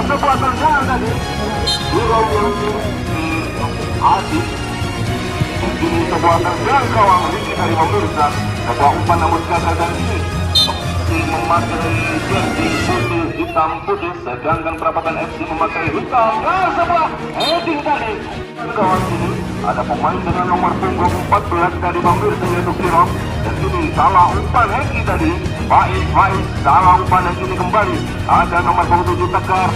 sebuah tendangan tadi. Hero yang di Adi. Ini sebuah tendangan gawang Ricky dari pemirsa. Sebuah umpan namun gagal dan ini memakai jersey putih hitam putih, sedangkan Perapatan FC memakai hitam. Nah, sebuah heading tadi. Kawan ini ada pemain dengan nomor punggung 14 dari pemirsa yaitu Kirom. Dan ini salah umpan Heki tadi. Baik, salah umpan Heki ini kembali. Ada nomor punggung 7 Tegar.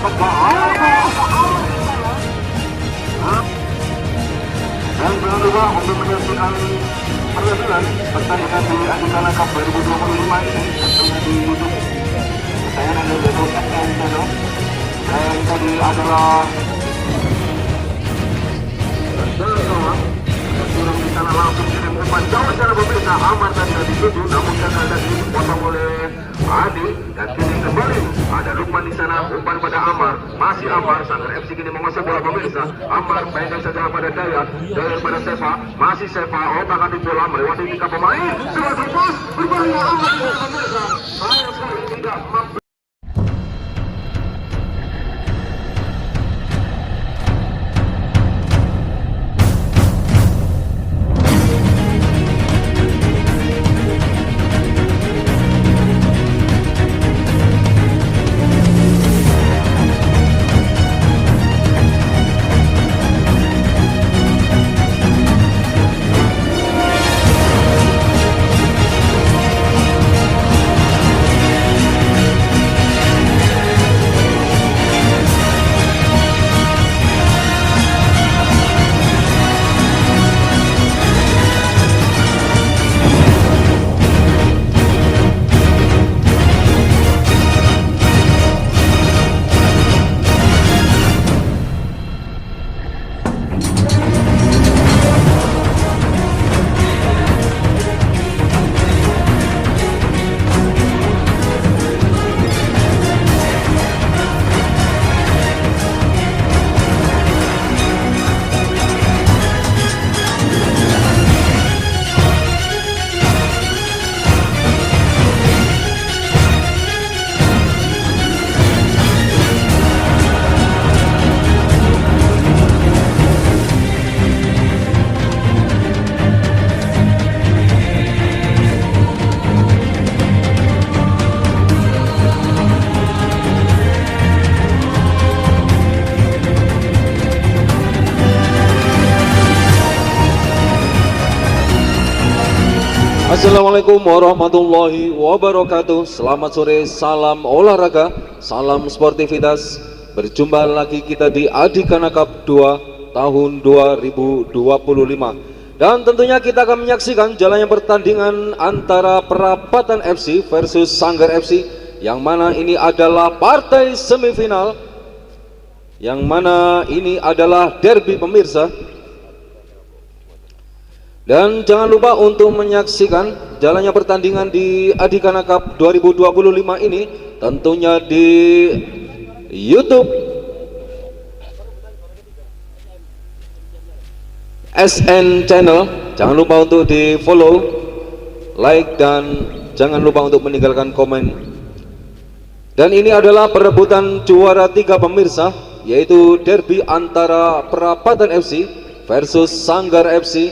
Dan jangan lupa untuk menyaksikan pertandingan di Adikana Cup 2025 ini tentunya di YouTube. Saya nanti YouTube FM channel. Dan tadi adalah Kirim di sana langsung kirim umpan jauh secara berbeda. Amar tadi ada dituju, namun gagal tadi dipotong oleh Adi. Dan kini kembali ada Lukman di sana, umpan pada Amar. Masih Amar, Sanggar FC kini menguasai bola pemirsa. Amar pendek saja pada Dayat pada Seva, masih Seva. Otak di bola melewati 3 pemain. Sudah terpus, berbahaya Amar pemirsa. Sayang sekali tidak mampu. Assalamualaikum warahmatullahi wabarakatuh. Selamat sore, salam olahraga, salam sportivitas. Berjumpa lagi kita di Adikana Cup 2 tahun 2025. Dan tentunya kita akan menyaksikan jalannya pertandingan antara Perapatan FC versus Sanggar FC, yang mana ini adalah partai semifinal, yang mana ini adalah derby pemirsa. Dan jangan lupa untuk menyaksikan jalannya pertandingan di Adikana Cup 2025 ini tentunya di YouTube SN Channel. Jangan lupa untuk di follow, like, dan jangan lupa untuk meninggalkan komen. Dan ini adalah perebutan juara 3 pemirsa, yaitu derby antara Perapatan FC versus Sanggar FC,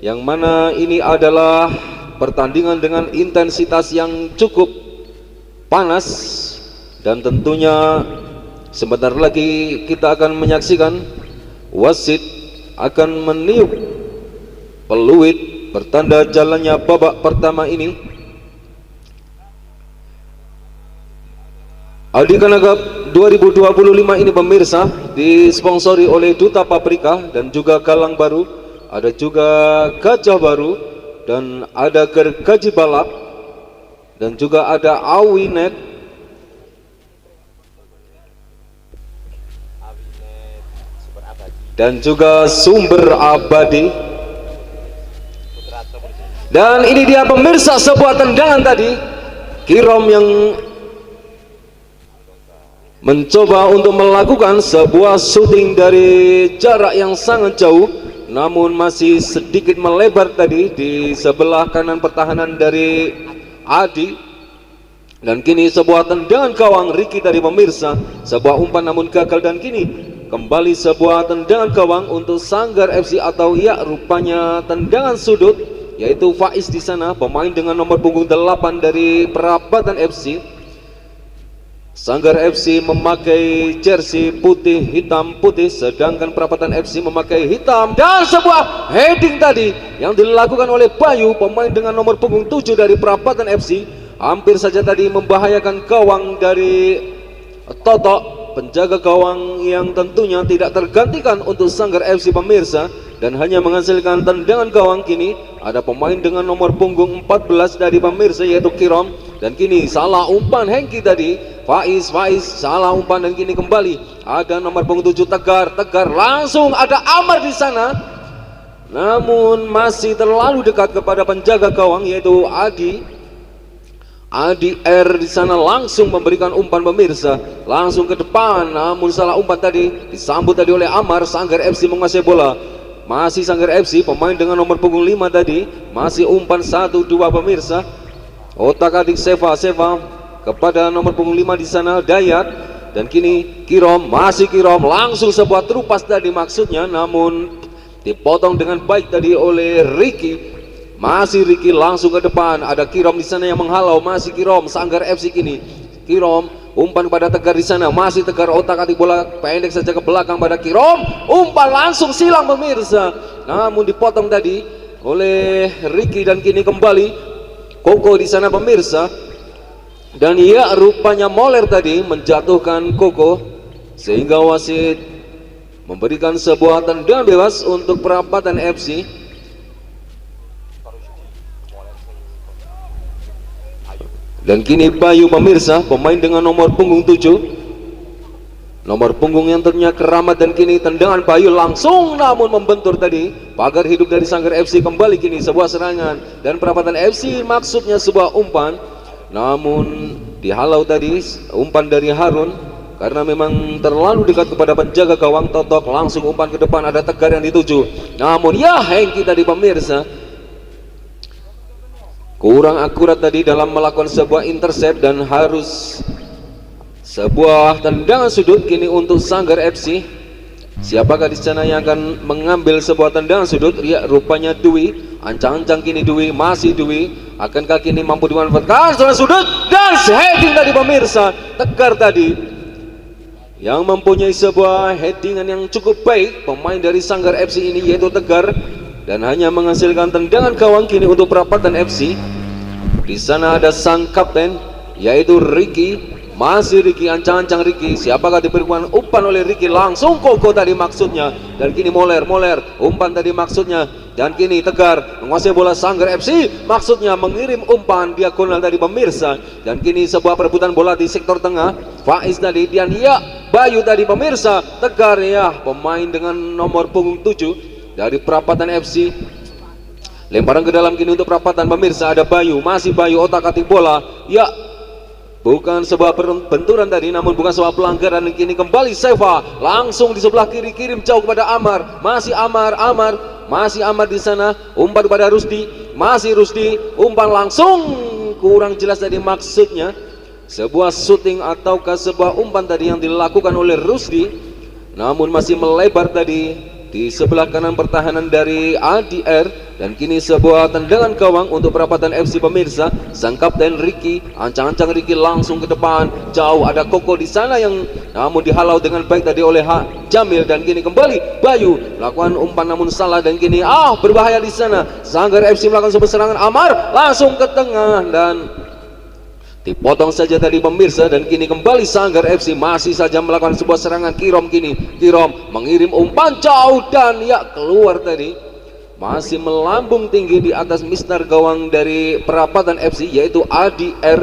yang mana ini adalah pertandingan dengan intensitas yang cukup panas. Dan tentunya sebentar lagi kita akan menyaksikan wasit akan meniup peluit pertanda jalannya babak pertama ini. Adikana Cup 2025 ini pemirsa disponsori oleh Duta Paprika dan juga Galang Baru. Ada juga Gajah Baru, dan ada Gergaji Balap, dan juga ada Awinet, dan juga Sumber Abadi. Dan ini dia pemirsa sebuah tendangan tadi, Kirom yang mencoba untuk melakukan sebuah shooting dari jarak yang sangat jauh, namun masih sedikit melebar tadi di sebelah kanan pertahanan dari Adi. Dan kini sebuah tendangan gawang Ricky dari pemirsa, sebuah umpan namun gagal. Dan kini kembali sebuah tendangan gawang untuk Sanggar FC, atau ya rupanya tendangan sudut, yaitu Faiz di sana, pemain dengan nomor punggung 8 dari Perapatan FC. Sanggar FC memakai jersey putih hitam putih, sedangkan Perapatan FC memakai hitam. Dan sebuah heading tadi yang dilakukan oleh Bayu, pemain dengan nomor punggung 7 dari Perapatan FC, hampir saja tadi membahayakan gawang dari Toto, penjaga gawang yang tentunya tidak tergantikan untuk Sanggar FC pemirsa, dan hanya menghasilkan tendangan gawang. Kini ada pemain dengan nomor punggung 14 dari pemirsa, yaitu Kirom. Dan kini salah umpan Hengki tadi, Faiz salah umpan. Dan kini kembali ada nomor punggung 7 Tegar, langsung ada Amar di sana, namun masih terlalu dekat kepada penjaga gawang, yaitu Adi R di sana, langsung memberikan umpan pemirsa, langsung ke depan, namun salah umpan tadi, disambut tadi oleh Amar. Sanggar FC menguasai bola, masih Sanggar FC, pemain dengan nomor punggung 5 tadi, masih umpan 1-2 pemirsa. Otak-atik Seva kepada nomor punggung 5 di sana Dayat. Dan kini Kirom, masih Kirom, langsung sebuah terupas tadi maksudnya, namun dipotong dengan baik tadi oleh Ricky. Masih Ricky langsung ke depan, ada Kirom di sana yang menghalau, masih Kirom. Sanggar FC kini Kirom umpan pada Tegar di sana, masih Tegar otak-atik bola pendek saja ke belakang pada Kirom, umpan langsung silang pemirsa, namun dipotong tadi oleh Ricky. Dan kini kembali Koko di sana pemirsa, dan ya rupanya Moler tadi menjatuhkan Koko, sehingga wasit memberikan sebuah tendangan bebas untuk Perapatan FC. Dan kini Bayu pemirsa, pemain dengan nomor punggung 7, nomor punggung yang tentunya keramat. Dan kini tendangan Bayu langsung namun membentur tadi pagar hidup dari Sanggar FC. Kembali kini sebuah serangan dan Perapatan FC, maksudnya sebuah umpan, namun dihalau tadi umpan dari Harun karena memang terlalu dekat kepada penjaga gawang Totok. Langsung umpan ke depan, ada Tegar yang dituju, namun ya Hengki tadi pemirsa kurang akurat tadi dalam melakukan sebuah intercept, dan harus sebuah tendangan sudut kini untuk Sanggar FC. Siapakah di sana yang akan mengambil sebuah tendangan sudut? Ya rupanya Dwi, ancang-ancang kini Dwi, masih Dwi, akankah kini mampu dimanfaatkan tendangan sudut? Dan heading tadi pemirsa, Tegar tadi yang mempunyai sebuah headingan yang cukup baik, pemain dari Sanggar FC ini yaitu Tegar, dan hanya menghasilkan tendangan gawang kini untuk Perapatan FC. Di sana ada sang kapten yaitu Ricky, masih Ricky, ancang-ancang Ricky. Siapakah diberikan umpan oleh Ricky? Langsung Koko tadi maksudnya. Dan kini Moler umpan tadi maksudnya. Dan kini Tegar menguasai bola Sanggar FC, maksudnya mengirim umpan diagonal dari pemirsa. Dan kini sebuah perebutan bola di sektor tengah, Faiz tadi, dan ya Bayu tadi pemirsa. Tegar ya pemain dengan nomor punggung 7 dari Perapatan FC, lemparan ke dalam kini untuk Perapatan pemirsa. Ada Bayu, masih Bayu otak-atik bola, ya bukan sebuah benturan tadi, namun bukan sebuah pelanggaran. Dan kini kembali Seva, langsung di sebelah kiri, kirim jauh kepada Amar, masih masih Amar di sana, umpan kepada Rusdi, masih Rusdi, umpan langsung kurang jelas tadi maksudnya sebuah shooting ataukah sebuah umpan tadi yang dilakukan oleh Rusdi, namun masih melebar tadi di sebelah kanan pertahanan dari ADR. Dan kini sebuah tendangan gawang untuk Perapatan FC pemirsa. Sang kapten Ricky, ancang-ancang Ricky langsung ke depan, jauh ada Koko di sana yang namun dihalau dengan baik tadi oleh Jamil. Dan kini kembali Bayu lakukan umpan namun salah, dan kini berbahaya di sana. Sanggar FC melakukan sebuah serangan, Amar langsung ke tengah dan dipotong saja tadi pemirsa. Dan kini kembali Sanggar FC masih saja melakukan sebuah serangan. Kirom mengirim umpan jauh dan ya keluar tadi, masih melambung tinggi di atas mistar gawang dari Perapatan FC yaitu Adi R,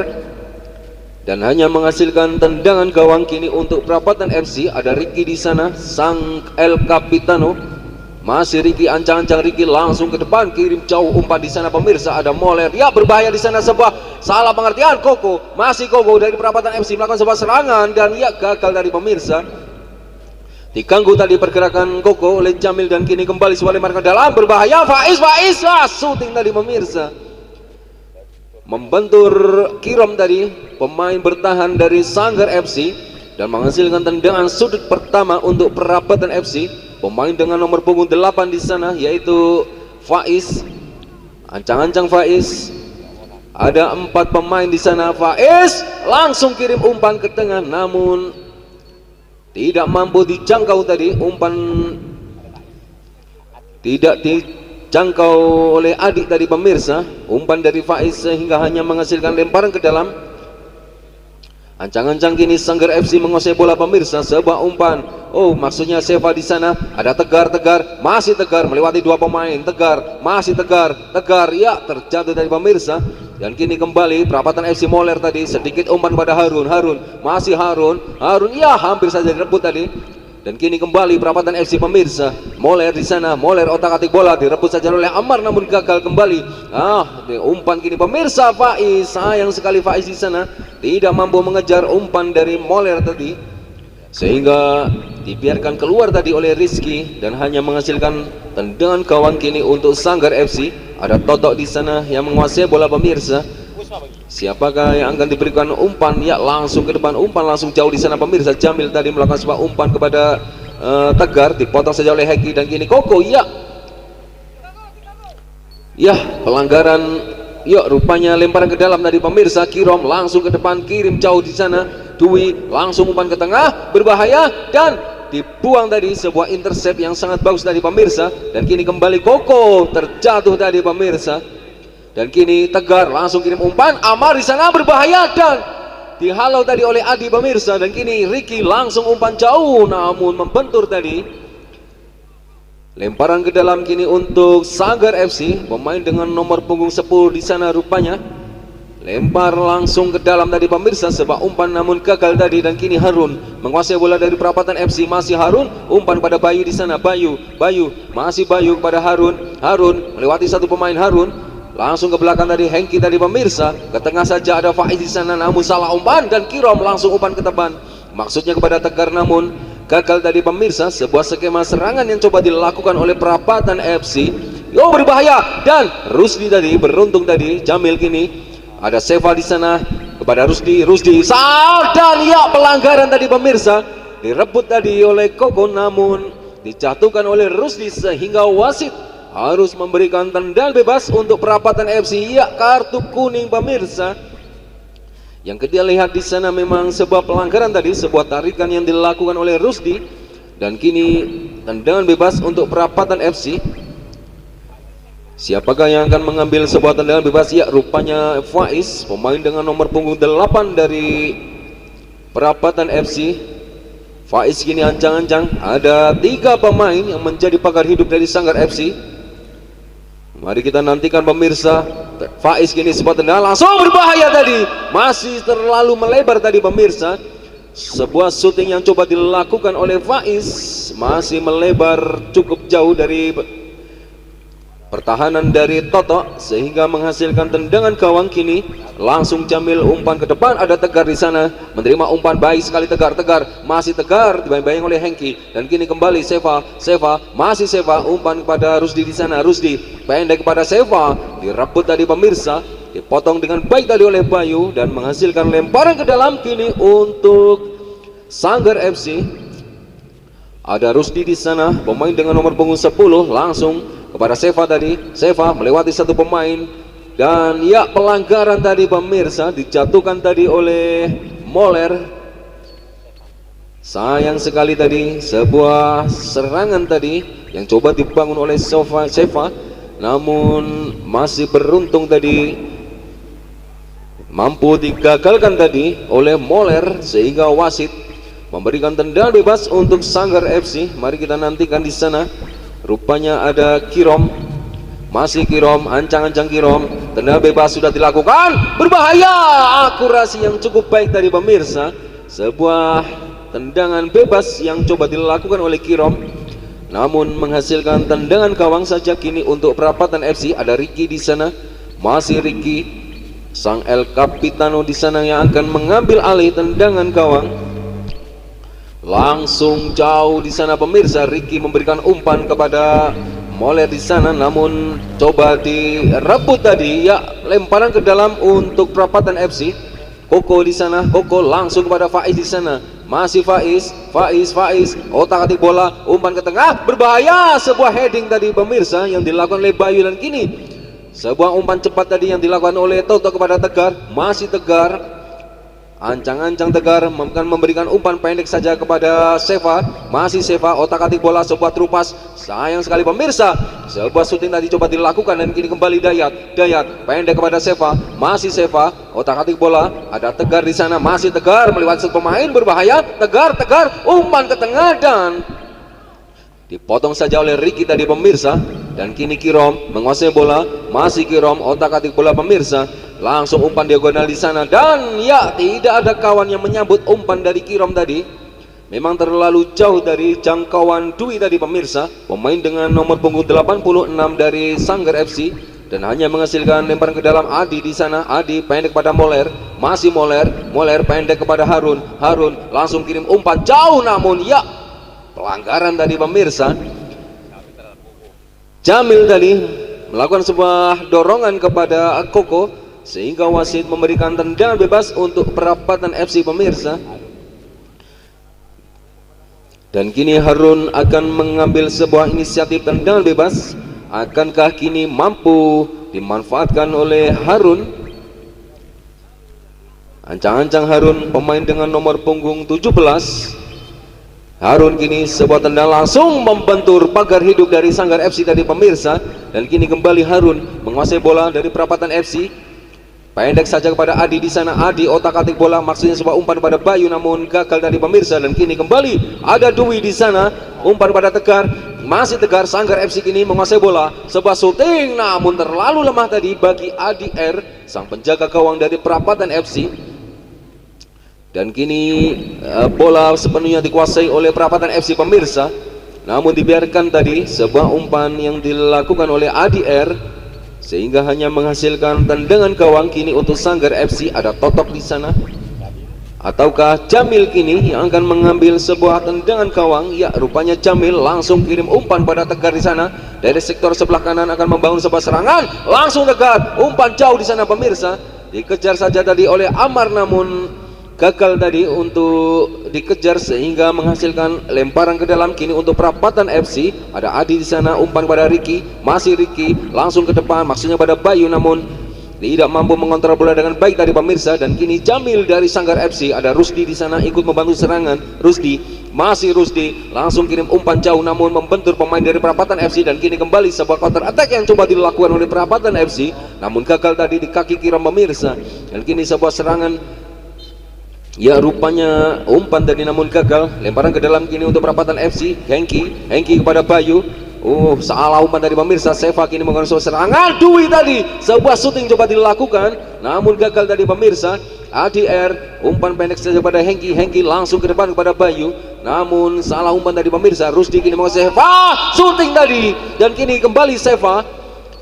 dan hanya menghasilkan tendangan gawang kini untuk Perapatan FC. Ada Ricky di sana, sang El Capitano, masih Ricky, ancang-ancang Ricky langsung ke depan, kirim jauh umpan di sana pemirsa. Ada Moler, ya berbahaya di sana, sebuah salah pengertian. Koko, masih Koko dari Perapatan FC melakukan sebuah serangan dan ya gagal dari pemirsa. Diganggu tadi pergerakan Koko oleh Jamil, dan kini kembali sebuah lemparan ke dalam, berbahaya. Faiz shooting tadi pemirsa, membentur Kirom tadi, pemain bertahan dari Sanggar FC, dan menghasilkan tendangan sudut pertama untuk Perapatan FC. Pemain dengan nomor punggung 8 di sana yaitu Faiz. Ancang-ancang Faiz. Ada 4 pemain di sana. Faiz langsung kirim umpan ke tengah, namun tidak mampu dijangkau tadi. Umpan tidak dijangkau oleh adik tadi pemirsa. Umpan dari Faiz sehingga hanya menghasilkan lemparan ke dalam. Ancang-ancang kini Sanggar FC menguasai bola pemirsa. Sebuah umpan. Oh, maksudnya Seva di sana. Ada Tegar, masih Tegar melewati 2 pemain. Tegar, masih Tegar, ya terjatuh dari pemirsa. Dan kini kembali Perapatan FC Moler tadi, sedikit umpan pada Harun, masih Harun, ya hampir saja direbut tadi. Dan kini kembali Perapatan FC pemirsa. Moler di sana, Moler otak-atik bola, direbut saja oleh Ammar namun gagal kembali. Umpan kini pemirsa Faiz. Sayang sekali Faiz di sana tidak mampu mengejar umpan dari Moler tadi, sehingga dibiarkan keluar tadi oleh Rizky dan hanya menghasilkan tendangan gawang kini untuk Sanggar FC. Ada Totok di sana yang menguasai bola pemirsa. Siapakah yang akan diberikan umpan? Ya, langsung ke depan, umpan langsung jauh di sana pemirsa. Jamil tadi melakukan sebuah umpan kepada Tegar, dipotong saja oleh Heki dan kini Koko. Ya, pelanggaran. Ya, rupanya lemparan ke dalam tadi pemirsa. Kirom langsung ke depan, kirim jauh di sana. Dwi langsung umpan ke tengah, berbahaya dan dibuang tadi. Sebuah intercept yang sangat bagus dari pemirsa. Dan kini kembali Koko, terjatuh tadi pemirsa. Dan kini Tegar langsung kirim umpan, Ammar di sana berbahaya dan dihalau tadi oleh Adi pemirsa. Dan kini Ricky langsung umpan jauh namun membentur tadi. Lemparan ke dalam kini untuk Sanggar FC, pemain dengan nomor punggung 10 di sana rupanya. Lempar langsung ke dalam tadi pemirsa, sebuah umpan namun gagal tadi. Dan kini Harun menguasai bola dari Perapatan FC, masih Harun, umpan pada Bayu di sana. Bayu, masih Bayu kepada Harun melewati 1 pemain. Harun langsung ke belakang tadi, Hengki tadi pemirsa. Ke tengah saja ada Faiz di sana namun salah umpan dan Kirom langsung umpan ke depan. Maksudnya kepada Tegar namun gagal tadi pemirsa. Sebuah skema serangan yang coba dilakukan oleh Perapatan FC. Berbahaya dan Rusdi tadi beruntung tadi. Jamil kini ada Seva di sana kepada Rusdi dan ya pelanggaran tadi pemirsa. Direbut tadi oleh Koko namun dijatuhkan oleh Rusdi sehingga wasit harus memberikan tendangan bebas untuk Perapatan FC. Ya, kartu kuning pemirsa. Yang kita lihat di sana memang sebuah pelanggaran tadi, sebuah tarikan yang dilakukan oleh Rusdi. Dan kini tendangan bebas untuk Perapatan FC. Siapakah yang akan mengambil sebuah tendangan bebas? Ya, rupanya Faiz, pemain dengan nomor punggung 8 dari Perapatan FC. Faiz kini ancang-ancang. Ada 3 pemain yang menjadi pagar hidup dari Sanggar FC. Mari kita nantikan pemirsa. Faiz kini sebuah tendangan langsung berbahaya tadi. Masih terlalu melebar tadi pemirsa. Sebuah syuting yang coba dilakukan oleh Faiz, masih melebar cukup jauh dari pertahanan dari Toto sehingga menghasilkan tendangan gawang. Kini langsung Jamil umpan ke depan, ada Tegar di sana menerima umpan, baik sekali Tegar, masih Tegar dibayang-bayang oleh Hengki. Dan kini kembali Seva, masih Seva, umpan kepada Rusdi di sana. Rusdi pendek kepada Seva, direbut tadi pemirsa, dipotong dengan baik tadi oleh Bayu dan menghasilkan lemparan ke dalam. Kini untuk Sanggar FC ada Rusdi di sana, pemain dengan nomor punggung 10, langsung kepada Seva tadi. Seva melewati 1 pemain dan ya pelanggaran tadi pemirsa, dijatuhkan tadi oleh Moler. Sayang sekali tadi sebuah serangan tadi yang coba dibangun oleh Seva, namun masih beruntung tadi mampu digagalkan tadi oleh Moler sehingga wasit memberikan tendangan bebas untuk Sanggar FC. Mari kita nantikan di sana. Rupanya ada Kirom, masih Kirom, ancang-ancang Kirom. Tendangan bebas sudah dilakukan, berbahaya. Akurasi yang cukup baik dari pemirsa. Sebuah tendangan bebas yang coba dilakukan oleh Kirom, namun menghasilkan tendangan gawang saja. Kini untuk Perapatan FC ada Ricky di sana, masih Ricky, sang El Capitano di sana yang akan mengambil alih tendangan gawang. Langsung jauh di sana pemirsa. Ricky memberikan umpan kepada Moler di sana, namun coba direbut tadi, ya lemparan ke dalam untuk Perapatan FC. Koko di sana, Koko langsung kepada Faiz di sana, masih Faiz, otak-atik bola, umpan ke tengah, berbahaya, sebuah heading tadi pemirsa yang dilakukan oleh Bayu, dan kini sebuah umpan cepat tadi yang dilakukan oleh Toto kepada Tegar, masih Tegar. Ancang-ancang Tegar akan memberikan umpan pendek saja kepada Seva, masih Seva, otak-atik bola, sebuah terupas, sayang sekali pemirsa, sebuah syuting tadi coba dilakukan dan kini kembali Dayat pendek kepada Seva, masih Seva, otak-atik bola, ada Tegar di sana, masih Tegar melewati pemain berbahaya, Tegar, umpan ke tengah dan dipotong saja oleh Ricky tadi pemirsa, dan kini Kirom menguasai bola, masih Kirom, otak-atik bola pemirsa, langsung umpan diagonal di sana, dan ya tidak ada kawan yang menyambut umpan dari Kirom tadi. Memang terlalu jauh dari jangkauan Dwi tadi pemirsa, pemain dengan nomor punggung 86 dari Sanggar FC, dan hanya menghasilkan lemparan ke dalam. Adi di sana, Adi pendek pada Moler, masih Moler pendek kepada Harun langsung kirim umpan jauh, namun ya pelanggaran tadi pemirsa. Jamil tadi melakukan sebuah dorongan kepada Koko sehingga wasit memberikan tendangan bebas untuk Perapatan FC pemirsa. Dan kini Harun akan mengambil sebuah inisiatif tendangan bebas. Akankah kini mampu dimanfaatkan oleh Harun? Ancang-ancang Harun, pemain dengan nomor punggung 17. Harun kini sebuah tendang langsung membentur pagar hidup dari Sanggar FC tadi pemirsa, dan kini kembali Harun menguasai bola dari Perapatan FC. Pendek saja kepada Adi di sana, Adi otak-atik bola, maksudnya sebuah umpan pada Bayu namun gagal dari pemirsa, dan kini kembali ada Dwi di sana, umpan pada Tegar, masih Tegar. Sanggar FC kini menguasai bola, sebuah syuting namun terlalu lemah tadi bagi Adi R, sang penjaga gawang dari Perapatan FC. Dan kini bola sepenuhnya dikuasai oleh Perapatan FC pemirsa, namun dibiarkan tadi sebuah umpan yang dilakukan oleh Adi R sehingga hanya menghasilkan tendangan gawang. Kini untuk Sanggar FC ada Totok di sana, ataukah Jamil kini yang akan mengambil sebuah tendangan gawang? Ya, rupanya Jamil langsung kirim umpan pada Tegar di sana, dari sektor sebelah kanan akan membangun sebuah serangan, langsung Tegar, umpan jauh di sana pemirsa, dikejar saja tadi oleh Amar namun gagal tadi untuk dikejar sehingga menghasilkan lemparan ke dalam. Kini untuk Perapatan FC ada Adi di sana, umpan pada Ricky, masih Ricky langsung ke depan, maksudnya pada Bayu namun tidak mampu mengontrol bola dengan baik tadi pemirsa. Dan kini Jamil dari Sanggar FC, ada Rusdi di sana ikut membantu serangan. Rusdi, masih Rusdi langsung kirim umpan jauh namun membentur pemain dari Perapatan FC, dan kini kembali sebuah counter attack yang coba dilakukan oleh Perapatan FC namun gagal tadi di kaki Kiram pemirsa. Dan kini sebuah serangan, ya rupanya umpan tadi namun gagal, lemparan ke dalam kini untuk Perapatan FC. Hengki kepada Bayu, salah umpan dari pemirsa. Seva kini menggunakan serangan, Dwi tadi sebuah syuting coba dilakukan namun gagal tadi pemirsa. ADR umpan pendek saja pada Hengki langsung ke depan kepada Bayu namun salah umpan tadi pemirsa. Rusdi kini menggunakan Seva, syuting tadi, dan kini kembali Seva.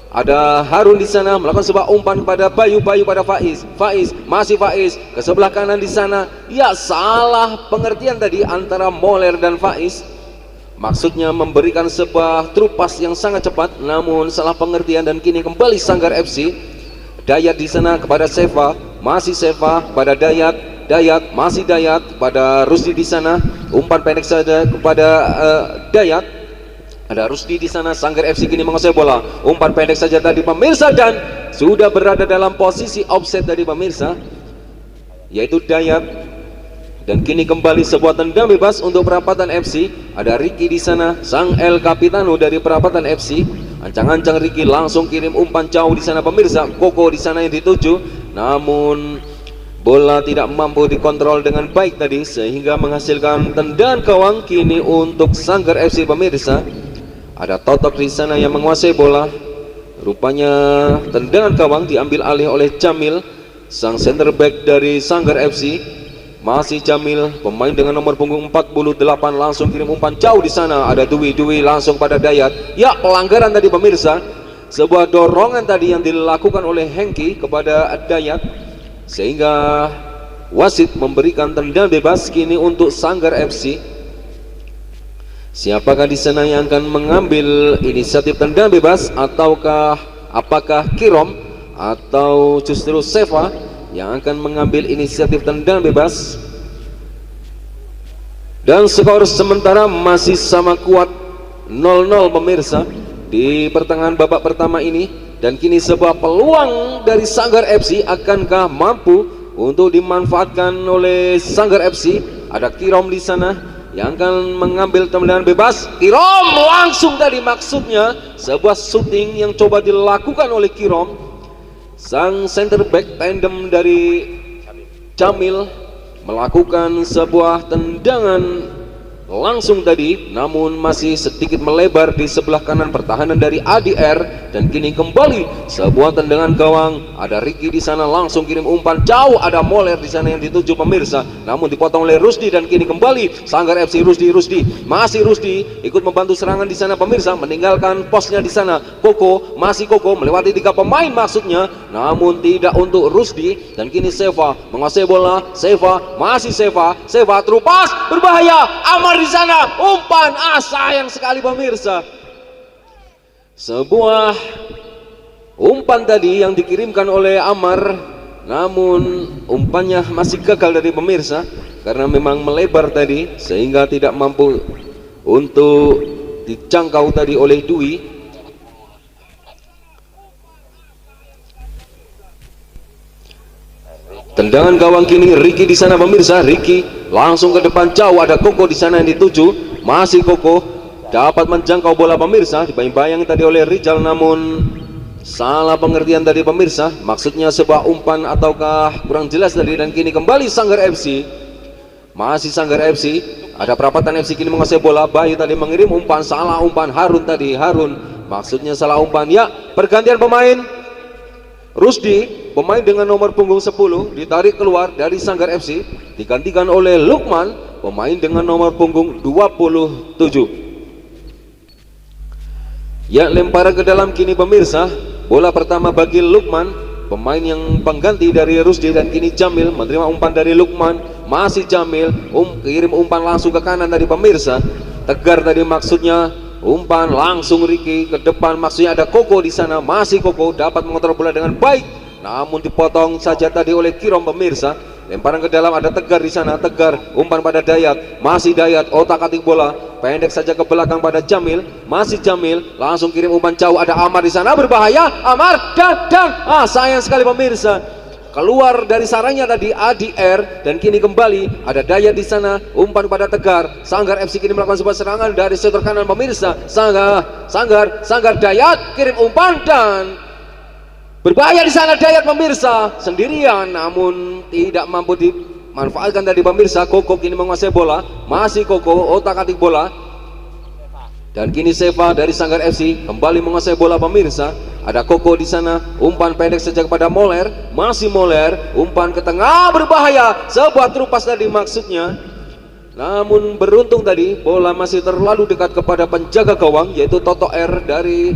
Ada Harun di sana melakukan sebuah umpan pada Bayu pada Faiz, masih Faiz ke sebelah kanan di sana. Ya, salah pengertian tadi antara Moler dan Faiz, maksudnya memberikan sebuah terupas yang sangat cepat namun salah pengertian. Dan kini kembali Sanggar FC, Dayat di sana kepada Seva, masih Seva pada Dayat, masih Dayat pada Rusdi di sana, umpan pendek saja kepada Dayat. Ada Rusdi di sana. Sanggar FC kini menguasai bola, umpan pendek saja tadi pemirsa, dan sudah berada dalam posisi offset tadi pemirsa, yaitu Dayat. Dan kini kembali sebuah tendang bebas untuk Perapatan FC. Ada Ricky di sana, sang El Capitano dari Perapatan FC. Ancang-ancang Ricky langsung kirim umpan jauh di sana pemirsa. Koko di sana yang dituju, namun bola tidak mampu dikontrol dengan baik tadi sehingga menghasilkan tendangan gawang. Kini untuk Sanggar FC pemirsa, ada Totok di sana yang menguasai bola. Rupanya tendangan gawang diambil alih oleh Jamil, sang center back dari Sanggar FC. Masih Jamil, pemain dengan nomor punggung 48, langsung kirim umpan jauh di sana. Ada Dwi langsung pada Dayat. Ya, pelanggaran tadi pemirsa, sebuah dorongan tadi yang dilakukan oleh Hengki kepada Dayat sehingga wasit memberikan tendangan bebas kini untuk Sanggar FC. Siapakah di sana yang akan mengambil inisiatif tendangan bebas, ataukah apakah Kirom atau justru Seva yang akan mengambil inisiatif tendangan bebas? Dan skor sementara masih sama kuat 0-0 pemirsa di pertengahan babak pertama ini. Dan kini sebuah peluang dari Sanggar FC, akankah mampu untuk dimanfaatkan oleh Sanggar FC? Ada Kirom di sana yang akan mengambil tendangan bebas. Kirom langsung tadi, maksudnya sebuah shooting yang coba dilakukan oleh Kirom, sang center back tandem dari Jamil, melakukan sebuah tendangan langsung tadi, namun masih sedikit melebar di sebelah kanan pertahanan dari ADR. Dan kini kembali sebuah tendangan gawang, ada Ricky di sana langsung kirim umpan jauh, ada Moller di sana yang dituju pemirsa, namun dipotong oleh Rusdi. Dan kini kembali Sanggar FC, Rusdi masih Rusdi ikut membantu serangan di sana pemirsa, meninggalkan posnya di sana. Koko masih Koko melewati 3 pemain maksudnya, namun tidak untuk Rusdi. Dan kini Seva menguasai bola, Seva masih Seva terupas, berbahaya, Amar di sana, umpan, sayang sekali pemirsa. Sebuah umpan tadi yang dikirimkan oleh Amar, namun umpannya masih gagal dari pemirsa karena memang melebar tadi sehingga tidak mampu untuk dijangkau tadi oleh Dwi. Tendangan gawang kini Ricky di sana pemirsa, Ricky langsung ke depan jauh, ada Koko di sana yang dituju, masih Koko dapat menjangkau bola pemirsa, dibayang-bayang tadi oleh Rizal, namun salah pengertian tadi pemirsa, maksudnya sebuah umpan ataukah kurang jelas tadi. Dan kini kembali Sanggar FC, masih Sanggar FC, ada Perapatan FC kini menguasai bola. Bayu tadi mengirim umpan, salah umpan. Harun tadi, Harun maksudnya salah umpan. Ya, pergantian pemain. Rusdi, pemain dengan nomor punggung 10, ditarik keluar dari Sanggar FC, digantikan oleh Lukman, pemain dengan nomor punggung 27. Ya, lemparan ke dalam kini pemirsa, bola pertama bagi Lukman, pemain yang pengganti dari Rusdi. Dan kini Jamil menerima umpan dari Lukman, masih Jamil kirim umpan langsung ke kanan dari pemirsa, Tegar tadi maksudnya, umpan langsung Ricky ke depan, maksudnya ada Koko di sana, masih Koko dapat mengontrol bola dengan baik, namun dipotong saja tadi oleh Kirom pemirsa. Lemparan ke dalam, ada Tegar di sana, Tegar umpan pada Dayat, masih Dayat otak-atik bola pendek saja ke belakang pada Jamil, masih Jamil langsung kirim umpan jauh, ada Amar di sana, berbahaya Amar, dan sayang sekali pemirsa, keluar dari sarangnya tadi ADR. Dan kini kembali ada Dayat di sana, umpan pada Tegar. Sanggar FC kini melakukan sebuah serangan dari sektor kanan pemirsa. Sanggar Dayat kirim umpan dan berbahaya di sana Dayat pemirsa, sendirian namun tidak mampu dimanfaatkan dari pemirsa. Koko kini menguasai bola, masih Koko otak-atik bola. Dan kini Seva dari Sanggar FC kembali menguasai bola pemirsa. Ada Koko di sana, umpan pendek saja kepada Moller, masih Moller, umpan ke tengah, berbahaya, sebuah terupas tadi maksudnya. Namun beruntung tadi bola masih terlalu dekat kepada penjaga gawang, yaitu Toto R dari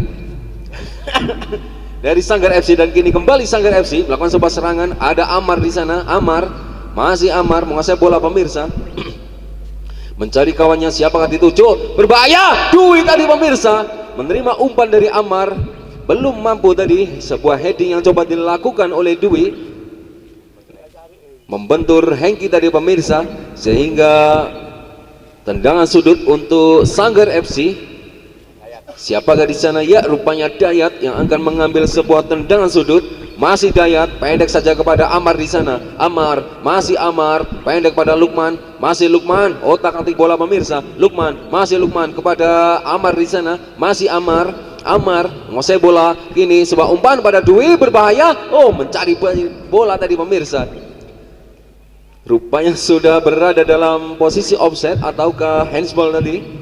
dari Sanggar FC. Dan kini kembali Sanggar FC melakukan sebuah serangan, ada Amar di sana, masih Amar menguasai bola pemirsa. Mencari kawannya, siapakah dituju, berbahaya, Dwi tadi pemirsa menerima umpan dari Amar, belum mampu tadi. Sebuah heading yang coba dilakukan oleh Dwi membentur Hengki tadi pemirsa, sehingga tendangan sudut untuk Sanggar FC. Siapakah di sana? Ya, rupanya Dayat yang akan mengambil sebuah tendangan sudut. Masih Dayat, pendek saja kepada Amar di sana. Masih Amar, pendek pada Lukman, masih Lukman, otak-atik bola pemirsa. Masih Lukman kepada Amar di sana, masih Amar menguasai bola. Kini sebuah umpan pada Dwi, berbahaya. Mencari bola tadi pemirsa. Rupanya sudah berada dalam posisi offset ataukah handsball tadi.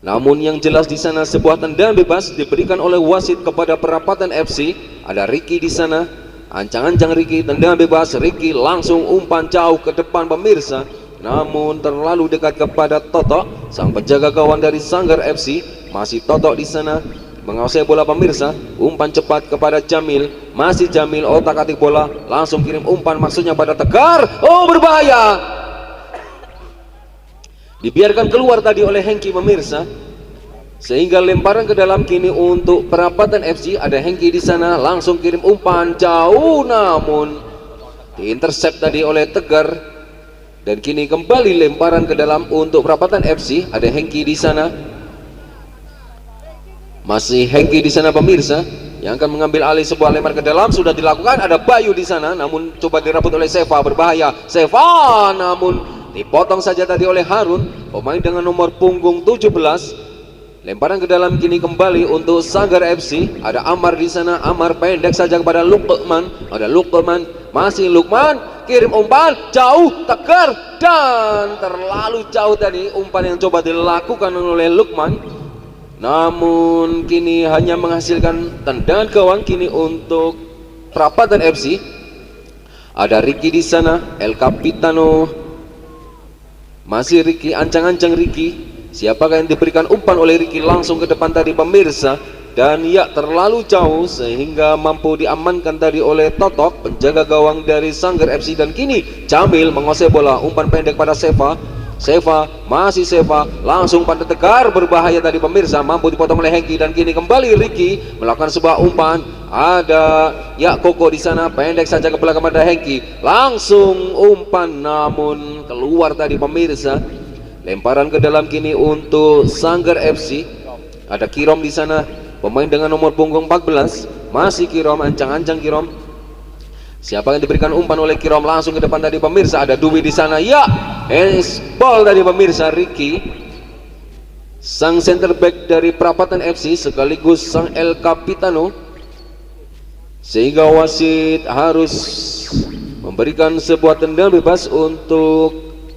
Namun yang jelas di sana sebuah tendangan bebas diberikan oleh wasit kepada Perapatan FC. Ada Ricky di sana, ancang-ancang Ricky, tendangan bebas Ricky langsung umpan jauh ke depan pemirsa, namun terlalu dekat kepada Toto, sang penjaga gawang dari Sanggar FC. Masih Toto di sana menguasai bola pemirsa, umpan cepat kepada Jamil, masih Jamil otak-atik bola, langsung kirim umpan maksudnya pada Tegar, berbahaya. dibiarkan keluar tadi oleh Hengki pemirsa, sehingga lemparan ke dalam kini untuk Perapatan FC. Ada Hengki di sana, langsung kirim umpan jauh, namun diintercept tadi oleh Tegar, dan kini kembali lemparan ke dalam untuk Perapatan FC. Ada Hengki di sana, masih Hengki di sana pemirsa, yang akan mengambil alih sebuah lempar ke dalam. Sudah dilakukan, ada Bayu di sana, namun coba direbut oleh Seva, berbahaya Seva, namun dipotong saja tadi oleh Harun, pemain dengan nomor punggung 17. Lemparan ke dalam kini kembali untuk Sanggar FC. Ada Amar di sana, Amar pendek saja kepada Lukman. Ada Lukman, masih Lukman, kirim umpan jauh, Tegar, dan terlalu jauh tadi umpan yang coba dilakukan oleh Lukman. Namun kini hanya menghasilkan tendangan gawang kini untuk Perapatan FC. Ada Ricky di sana, El Capitano, masih Ricky, ancang-ancang Ricky. Siapakah yang diberikan umpan oleh Ricky langsung ke depan tadi pemirsa, dan ya terlalu jauh sehingga mampu diamankan tadi oleh Totok, penjaga gawang dari Sanggar FC. Dan kini Jamil menguasai bola, umpan pendek pada Seva. Seva, masih Seva, langsung pada Tegar, berbahaya tadi pemirsa, mampu dipotong oleh Hengki. Dan kini kembali Ricky melakukan sebuah umpan. Ada ya Koko di sana, pendek saja ke belakang pada Hengki, langsung umpan namun keluar tadi pemirsa. Lemparan ke dalam kini untuk Sanggar FC. Ada Kirom di sana, pemain dengan nomor punggung 14, masih Kirom, ancang-ancang Kirom. Siapa yang diberikan umpan oleh Kirom langsung ke depan tadi pemirsa. Ada Dwi di sana, ya ball tadi pemirsa. Ricky, sang center back dari Perapatan FC sekaligus sang El Capitano, sehingga wasit harus memberikan sebuah tendangan bebas untuk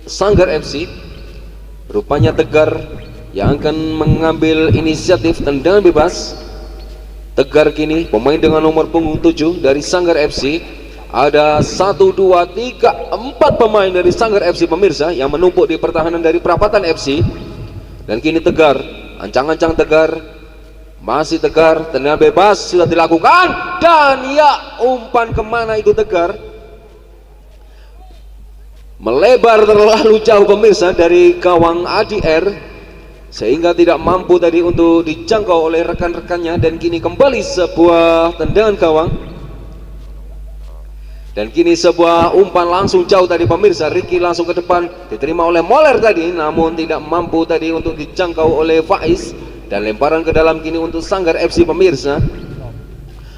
Sanggar FC. Rupanya Tegar yang akan mengambil inisiatif tendangan bebas. Tegar kini pemain dengan nomor punggung 7 dari Sanggar FC. Ada 1, 2, 3, 4 pemain dari Sanggar FC pemirsa yang menumpuk di pertahanan dari Perapatan FC. Dan kini Tegar, ancang-ancang Tegar, masih Tegar, tendangan bebas sudah dilakukan, dan ya umpan kemana itu Tegar, melebar terlalu jauh pemirsa dari gawang ADR, sehingga tidak mampu tadi untuk dijangkau oleh rekan-rekannya. Dan kini kembali sebuah tendangan gawang, dan kini sebuah umpan langsung jauh tadi pemirsa. Ricky langsung ke depan, diterima oleh Moller tadi, namun tidak mampu tadi untuk dijangkau oleh Faiz. Dan lemparan ke dalam kini untuk Sanggar FC pemirsa.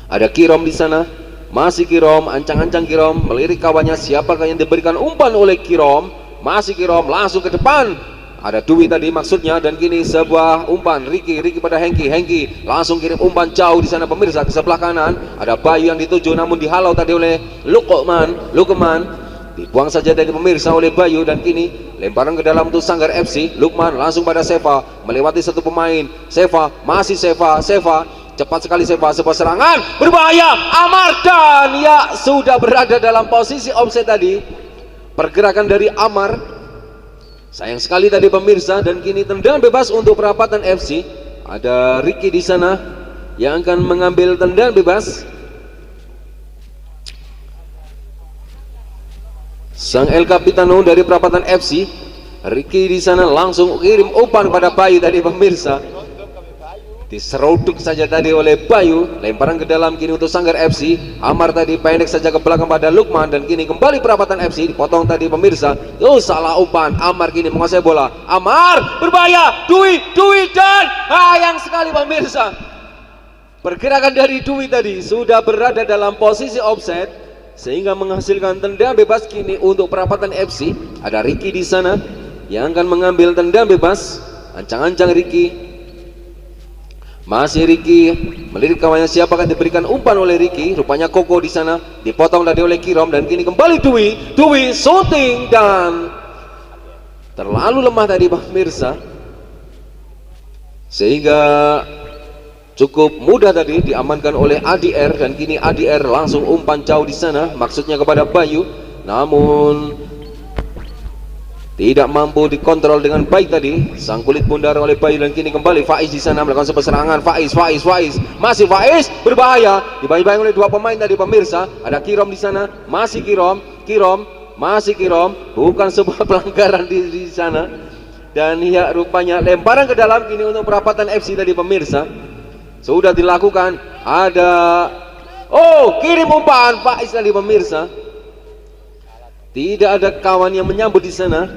Ada Kirom di sana, masih Kirom, ancang-ancang Kirom, melirik kawannya. Siapakah yang diberikan umpan oleh Kirom? Masih Kirom, langsung ke depan. Ada Dwi tadi maksudnya. Dan kini sebuah umpan Ricky pada Hengki, langsung kirim umpan jauh di sana pemirsa ke sebelah kanan. Ada Bayu yang dituju namun dihalau tadi oleh Lukman, dibuang saja dari pemirsa oleh Bayu. Dan kini lemparan ke dalam untuk Sanggar FC. Lukman langsung pada Seva, melewati satu pemain. Seva, masih Seva, cepat sekali Seva, sebuah serangan berbahaya. Amar, dan ya sudah berada dalam posisi offside tadi pergerakan dari Amar. Sayang sekali tadi pemirsa. Dan kini tendangan bebas untuk Perapatan FC. Ada Ricky di sana yang akan mengambil tendangan bebas. Sang El Capitano dari Perapatan FC. Ricky di sana langsung kirim umpan pada Bayu tadi pemirsa, diseruduk saja tadi oleh Bayu. Lemparan ke dalam kini untuk Sanggar FC. Amar tadi pendek saja ke belakang pada Lukman. Dan kini kembali Perapatan FC, dipotong tadi pemirsa. Salah umpan. Amar kini menguasai bola. Amar, berbahaya. Dwi, dan sayang sekali pemirsa, pergerakan dari Dwi tadi sudah berada dalam posisi offside, sehingga menghasilkan tendangan bebas kini untuk Perapatan FC. Ada Ricky di sana yang akan mengambil tendangan bebas. Ancang-ancang Ricky, masih Ricky, melirik kawannya. Siapakah diberikan umpan oleh Ricky? Rupanya Koko di sana, dipotong tadi oleh Kirom. Dan kini kembali Dwi shooting, dan terlalu lemah tadi pemirsa, sehingga cukup mudah tadi diamankan oleh ADR. Dan kini ADR langsung umpan jauh di sana, maksudnya kepada Bayu, namun tidak mampu dikontrol dengan baik tadi sang kulit bundar oleh Bayu. Dan kini kembali Faiz di sana melakukan sebuah serangan. Faiz, masih Faiz, berbahaya, dibayang oleh dua pemain tadi pemirsa. Ada Kirom di sana, masih Kirom, bukan sebuah pelanggaran di sana. Dan ya rupanya lemparan ke dalam kini untuk Perapatan FC tadi pemirsa. Sudah dilakukan. Ada kirim umpan Faiz tadi pemirsa. Tidak ada kawan yang menyambut di sana.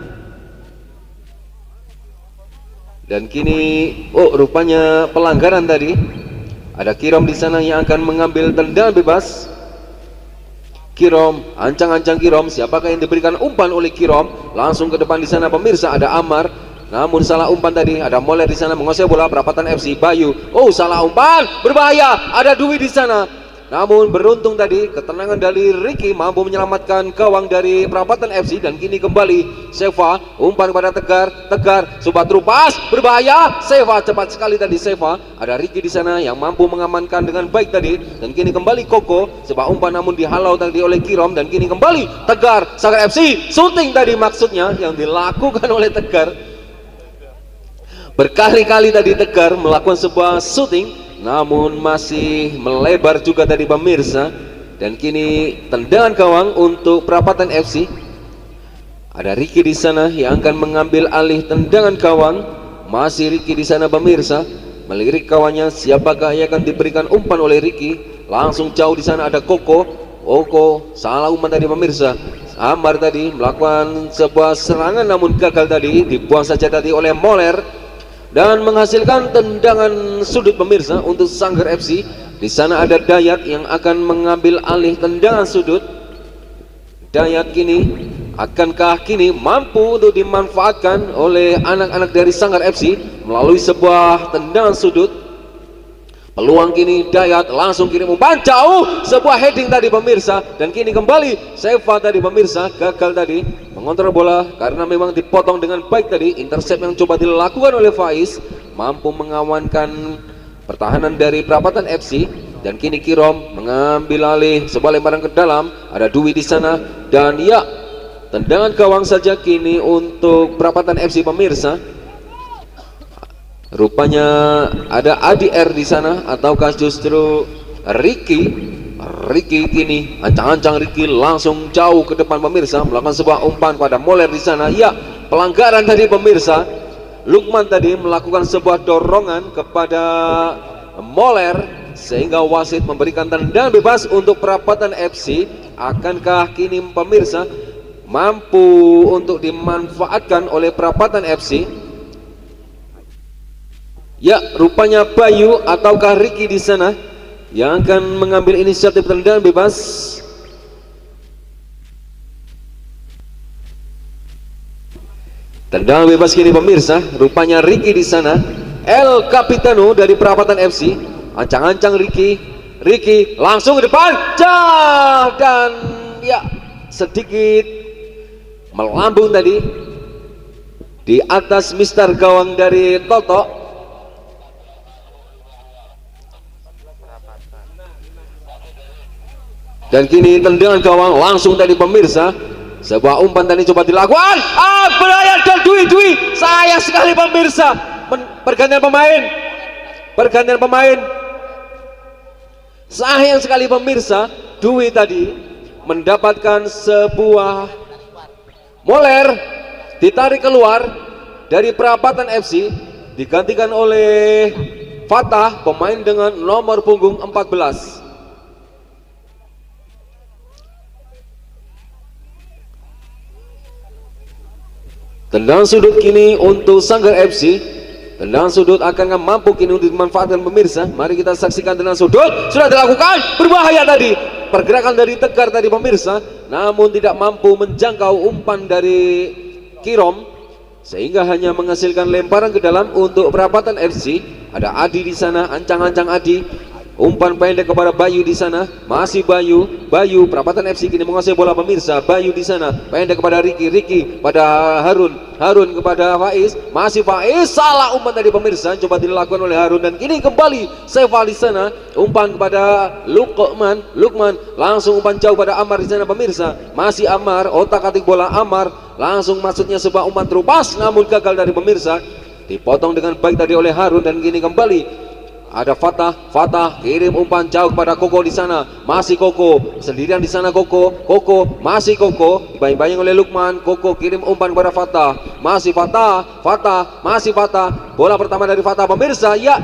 Dan kini rupanya pelanggaran tadi. Ada Kirom di sana yang akan mengambil tendangan bebas. Kirom, ancang-ancang Kirom, siapakah yang diberikan umpan oleh Kirom? Langsung ke depan di sana pemirsa, ada Amar. Namun salah umpan tadi, ada Moler di sana menguasai bola. Perapatan FC Bayu. Salah umpan, berbahaya. Ada Dwi di sana. Namun beruntung tadi ketenangan dari Ricky mampu menyelamatkan gawang dari Perapatan FC. Dan kini kembali Seva, umpan kepada Tegar, sobat rupas, berbahaya. Seva cepat sekali tadi Seva. Ada Ricky di sana yang mampu mengamankan dengan baik tadi. Dan kini kembali Koko, sebuah umpan namun dihalau tadi oleh Kirom. Dan kini kembali Tegar, Sanggar FC, shooting tadi maksudnya yang dilakukan oleh Tegar. Berkali-kali tadi Tegar melakukan sebuah shooting, namun masih melebar juga tadi pemirsa. Dan kini tendangan gawang untuk Perapatan FC. Ada Ricky di sana yang akan mengambil alih tendangan gawang. Masih Ricky di sana pemirsa, melirik kawannya. Siapakah yang akan diberikan umpan oleh Ricky? Langsung jauh di sana ada Koko. Salah umpan tadi pemirsa. Amar tadi melakukan sebuah serangan namun gagal tadi, dibuang saja tadi oleh Moler. Dan menghasilkan tendangan sudut pemirsa untuk Sanggar FC. Di sana ada Dayat yang akan mengambil alih tendangan sudut. Dayat akankah kini mampu untuk dimanfaatkan oleh anak-anak dari Sanggar FC melalui sebuah tendangan sudut? Peluang kini Dayat langsung kirim umpan jauh, sebuah heading tadi pemirsa. Dan kini kembali Seva tadi pemirsa, gagal tadi mengontrol bola karena memang dipotong dengan baik tadi. Intercept yang coba dilakukan oleh Faiz mampu mengamankan pertahanan dari Perapatan FC. Dan kini Kirom mengambil alih sebuah lemparan ke dalam. Ada Dwi di sana dan ya tendangan gawang saja kini untuk Perapatan FC pemirsa. Rupanya ada ADR di sana ataukah justru Ricky? Ricky kini ancang-ancang Ricky langsung jauh ke depan pemirsa melakukan sebuah umpan pada Moler di sana. Ya, pelanggaran tadi pemirsa. Lukman tadi melakukan sebuah dorongan kepada Moler sehingga wasit memberikan tendangan bebas untuk Perapatan FC. Akankah kini pemirsa mampu untuk dimanfaatkan oleh Perapatan FC? Ya, rupanya Bayu ataukah Ricky di sana yang akan mengambil inisiatif tendangan bebas. Tendangan bebas kini pemirsa, rupanya Ricky di sana. El Capitano dari Perapatan FC, ancang-ancang Ricky langsung ke depan, dan ya sedikit melambung tadi di atas mister gawang dari Toto. Dan kini tendangan gawang langsung tadi pemirsa. Sebuah umpan tadi coba dilakukan. Berbahaya dan Dwi. Sayang sekali pemirsa. Pergantian pemain. Sayang sekali pemirsa. Dwi tadi mendapatkan sebuah Moler ditarik keluar dari Perapatan FC, digantikan oleh Fatah, pemain dengan nomor punggung 14. Tendangan sudut kini untuk Sanggar FC. Tendangan sudut akan mampu kini untuk dimanfaatkan pemirsa. Mari kita saksikan tendangan sudut. Sudah dilakukan, berbahaya tadi. Pergerakan dari Tegar tadi pemirsa, namun tidak mampu menjangkau umpan dari Kirom, sehingga hanya menghasilkan lemparan ke dalam untuk Perapatan FC. Ada Adi di sana, ancang-ancang Adi. Umpan pendek kepada Bayu di sana, masih Bayu. Perapatan FC kini menguasai bola pemirsa. Bayu di sana, pendek kepada Ricky pada Harun kepada Faiz, masih Faiz. Salah umpan tadi pemirsa, coba dilakukan oleh Harun. Dan kini kembali Seva di sana, umpan kepada Lukman langsung umpan jauh pada Amar di sana pemirsa. Masih Amar, otak-atik bola Amar, langsung maksudnya sebuah umpan terupas namun gagal dari pemirsa. Dipotong dengan baik tadi oleh Harun. Dan kini kembali Ada Fatah kirim umpan jauh kepada Koko di sana. Masih Koko sendirian di sana. Koko masih Koko, dibayang-bayang oleh Lukman. Koko kirim umpan kepada Fatah. Masih masih Fatah. Bola pertama dari Fatah pemirsa. Ya,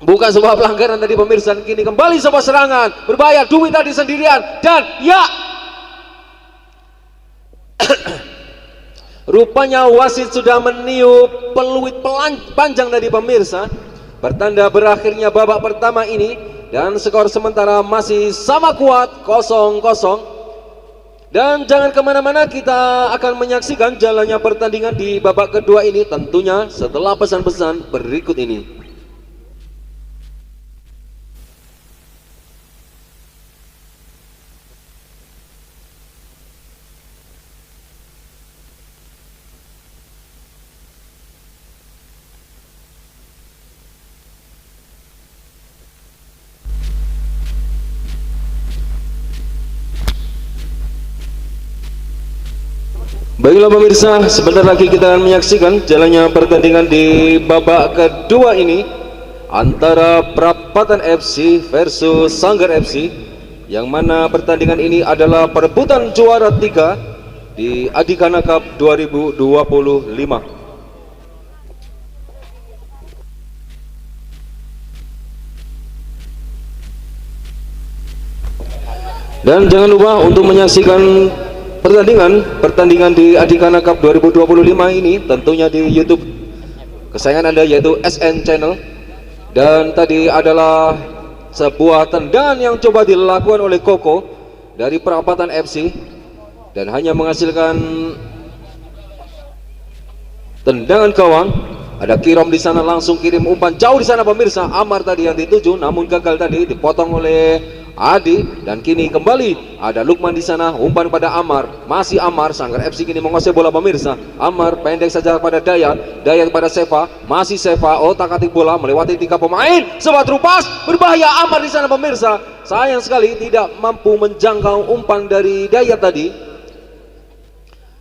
bukan sebuah pelanggaran tadi pemirsa. Kini kembali sebuah serangan berbahaya. Dwi tadi sendirian dan ya, rupanya wasit sudah meniup peluit panjang tadi pemirsa. Pertanda berakhirnya babak pertama ini dan skor sementara masih sama kuat 0-0. Dan jangan kemana-mana, kita akan menyaksikan jalannya pertandingan di babak kedua ini tentunya setelah pesan-pesan berikut ini. Baiklah pemirsa, sebentar lagi kita akan menyaksikan jalannya pertandingan di babak kedua ini antara Prapatan FC versus Sanggar FC, yang mana pertandingan ini adalah perebutan juara 3 di Adhikana Cup 2025. Dan jangan lupa untuk menyaksikan pertandingan di Adhikana Cup 2025 ini tentunya di YouTube kesayangan Anda, yaitu SN Channel. Dan tadi adalah sebuah tendangan yang coba dilakukan oleh Koko dari Prapatan FC dan hanya menghasilkan tendangan gawang. Ada Kirom di sana, langsung kirim umpan jauh di sana pemirsa. Amar tadi yang dituju namun gagal tadi, dipotong oleh Adi. Dan kini kembali ada Lukman di sana, umpan pada Amar. Masih Amar, Sanggar FC kini menguasai bola pemirsa. Amar pendek saja pada Dayat pada Seva. Masih Seva, otak-atik bola melewati 3 pemain. Sebuah terupas berbahaya Amar di sana pemirsa. Sayang sekali tidak mampu menjangkau umpan dari Dayat tadi.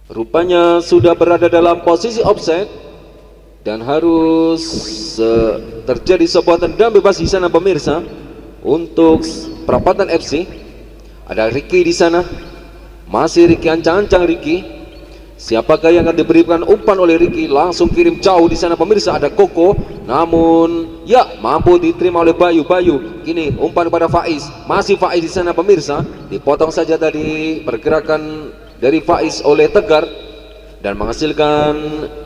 Rupanya sudah berada dalam posisi offside dan harus terjadi sebuah tendang bebas di sana pemirsa untuk Prapatan FC. Ada Ricky di sana, masih Ricky, ancang-ancang Ricky. Siapakah yang akan diberikan umpan oleh Ricky? Langsung kirim jauh di sana pemirsa. Ada Koko, namun ya mampu diterima oleh Bayu. Kini umpan pada Faiz, masih Faiz di sana pemirsa. Dipotong saja tadi pergerakan dari Faiz oleh Tegar dan menghasilkan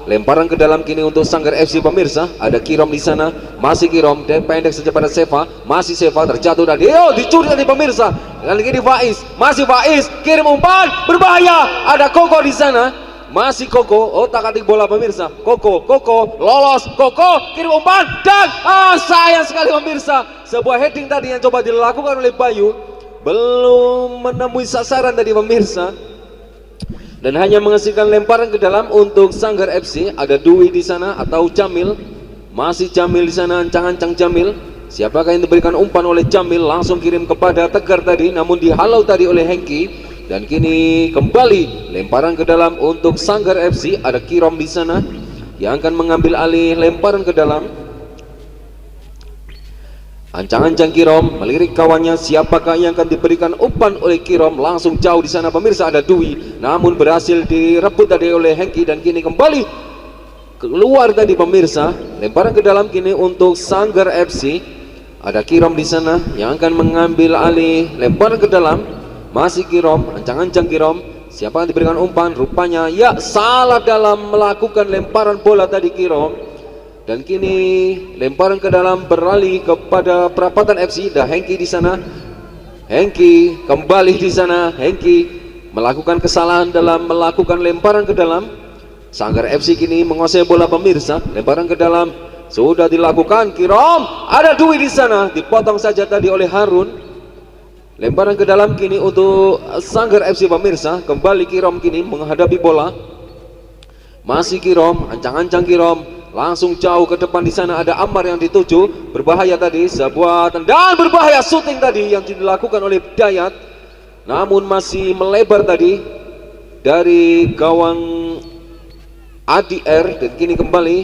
lemparan ke dalam kini untuk Sanggar FC pemirsa. Ada Kirom di sana, masih Kirom, pendek saja pada Seva. Masih Seva, terjatuh dan dicuri tadi pemirsa. Kali ini Faiz, masih Faiz, kirim umpan berbahaya. Ada Koko di sana, masih Koko, otak-atik bola pemirsa. Koko lolos, Koko kirim umpan dan sayang sekali pemirsa, sebuah heading tadi yang coba dilakukan oleh Bayu belum menemui sasaran tadi pemirsa dan hanya menghasilkan lemparan ke dalam untuk Sanggar FC. Ada Dwi di sana atau Jamil, masih Jamil di sana, ancang-ancang Jamil. Siapakah yang diberikan umpan oleh Jamil? Langsung kirim kepada Tegar tadi, namun dihalau tadi oleh Hengki. Dan kini kembali lemparan ke dalam untuk Sanggar FC. Ada Kirom di sana yang akan mengambil alih lemparan ke dalam. Ancang-ancang Kirom melirik kawannya. Siapakah yang akan diberikan umpan oleh Kirom? Langsung jauh di sana pemirsa. Ada Dwi, namun berhasil direbut tadi oleh Hengki dan kini kembali keluar tadi pemirsa. Lemparan ke dalam kini untuk Sanggar FC. Ada Kirom di sana yang akan mengambil alih lemparan ke dalam. Masih Kirom, ancang-ancang Kirom. Siapa yang diberikan umpan? Rupanya ya salah dalam melakukan lemparan bola tadi Kirom. Dan kini lemparan ke dalam beralih kepada Prapatan FC. Dah Hengki di sana. Hengki kembali di sana. Hengki melakukan kesalahan dalam melakukan lemparan ke dalam. Sanggar FC kini menguasai bola pemirsa. Lemparan ke dalam sudah dilakukan. Kirom, ada Dwi di sana. Dipotong saja tadi oleh Harun. Lemparan ke dalam kini untuk Sanggar FC pemirsa. Kembali Kirom kini menghadapi bola. Masih Kirom, ancang-ancang Kirom. Langsung jauh ke depan di sana ada Ammar yang dituju. Berbahaya tadi, sebuah tendangan berbahaya, shooting tadi yang dilakukan oleh Dayat. Namun masih melebar tadi dari gawang ADR dan kini kembali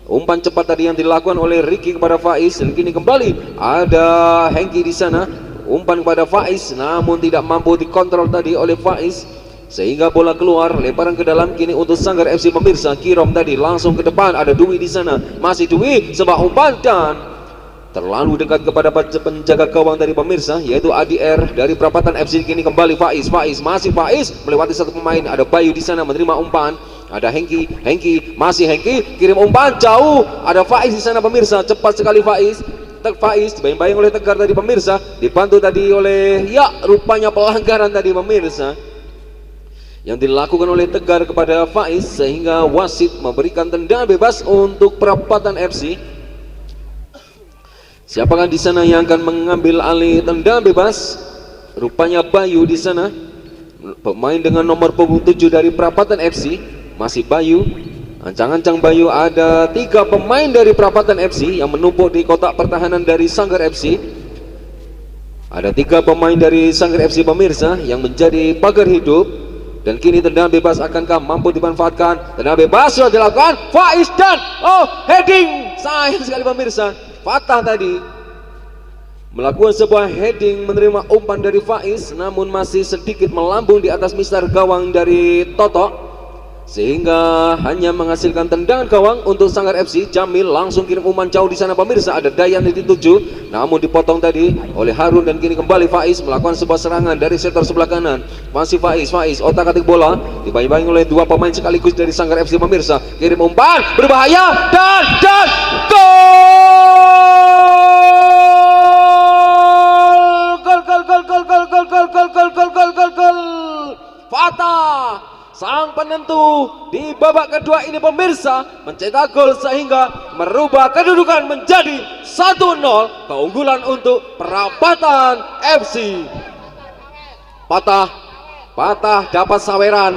Umpan cepat tadi yang dilakukan oleh Ricky kepada Faiz, dan kini kembali ada Hengki di sana. Umpan kepada Faiz, namun tidak mampu dikontrol tadi oleh Faiz, sehingga bola keluar, lemparan ke dalam kini untuk Sanggar FC pemirsa. Kirom tadi langsung ke depan, ada Dwi di sana, masih Dwi, sebuah umpan dan terlalu dekat kepada penjaga gawang dari pemirsa, yaitu ADR dari Perapatan FC. Kini kembali Faiz, masih Faiz melewati satu pemain, ada Bayu di sana menerima umpan. Ada Hengki, masih Hengki, kirim umpan jauh. Ada Faiz di sana pemirsa, cepat sekali Faiz. Dibayang-bayang oleh Tegar tadi pemirsa, dibantu tadi oleh, ya rupanya pelanggaran tadi pemirsa yang dilakukan oleh Tegar kepada Faiz, sehingga wasit memberikan tendangan bebas untuk Perapatan FC. Siapakah di sana yang akan mengambil alih tendangan bebas? Rupanya Bayu di sana, pemain dengan nomor punggung 7 dari Perapatan FC. Masih Bayu, ancang-ancang Bayu. Ada 3 pemain dari Perapatan FC yang menumpuk di kotak pertahanan dari Sanggar FC. Ada 3 pemain dari Sanggar FC pemirsa yang menjadi pagar hidup. Dan kini tendangan bebas akankah mampu dimanfaatkan? Tendangan bebas sudah dilakukan Faiz dan heading, sayang sekali pemirsa, patah tadi. Melakukan sebuah heading menerima umpan dari Faiz, namun masih sedikit melambung di atas mistar gawang dari Toto, sehingga hanya menghasilkan tendangan gawang untuk Sanggar FC. Jamil langsung kirim umpan jauh di sana pemirsa, ada Dayan di 7, namun dipotong tadi oleh Harun, dan kini kembali Faiz melakukan sebuah serangan dari sektor sebelah kanan. Masih Faiz otak-atik bola, dibayang-bayang oleh 2 pemain sekaligus dari Sanggar FC pemirsa. Kirim umpan berbahaya dan gol. Fatah, sang penentu di babak kedua ini pemirsa, mencetak gol sehingga merubah kedudukan menjadi 1-0, keunggulan untuk Perapatan FC. Patah dapat saweran.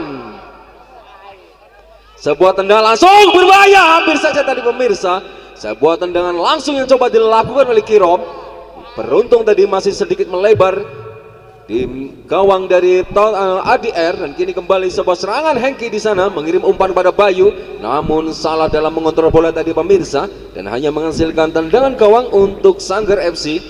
Sebuah tendangan langsung berbahaya, hampir saja tadi pemirsa. Sebuah tendangan langsung yang coba dilakukan oleh Kirom, beruntung tadi masih sedikit melebar di gawang dari ADR, dan kini kembali sebuah serangan Hengki di sana mengirim umpan pada Bayu, namun salah dalam mengontrol bola tadi pemirsa, dan hanya menghasilkan tendangan gawang untuk Sanggar FC.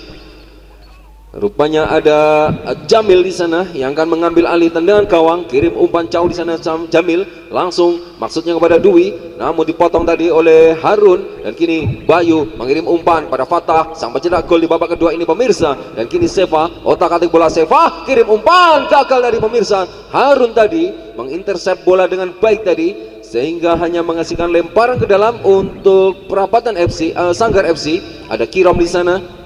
Rupanya ada Jamil di sana yang akan mengambil alih tendangan gawang. Kirim umpan jauh di sana Jamil, langsung maksudnya kepada Dwi, namun dipotong tadi oleh Harun, dan kini Bayu mengirim umpan pada Fatah, sang pencetak gol di babak kedua ini pemirsa. Dan kini Seva, otak-atik bola Seva, kirim umpan gagal dari pemirsa. Harun tadi mengintersep bola dengan baik tadi, sehingga hanya menghasilkan lemparan ke dalam untuk Perapatan FC, Sanggar FC. Ada Kirom di sana,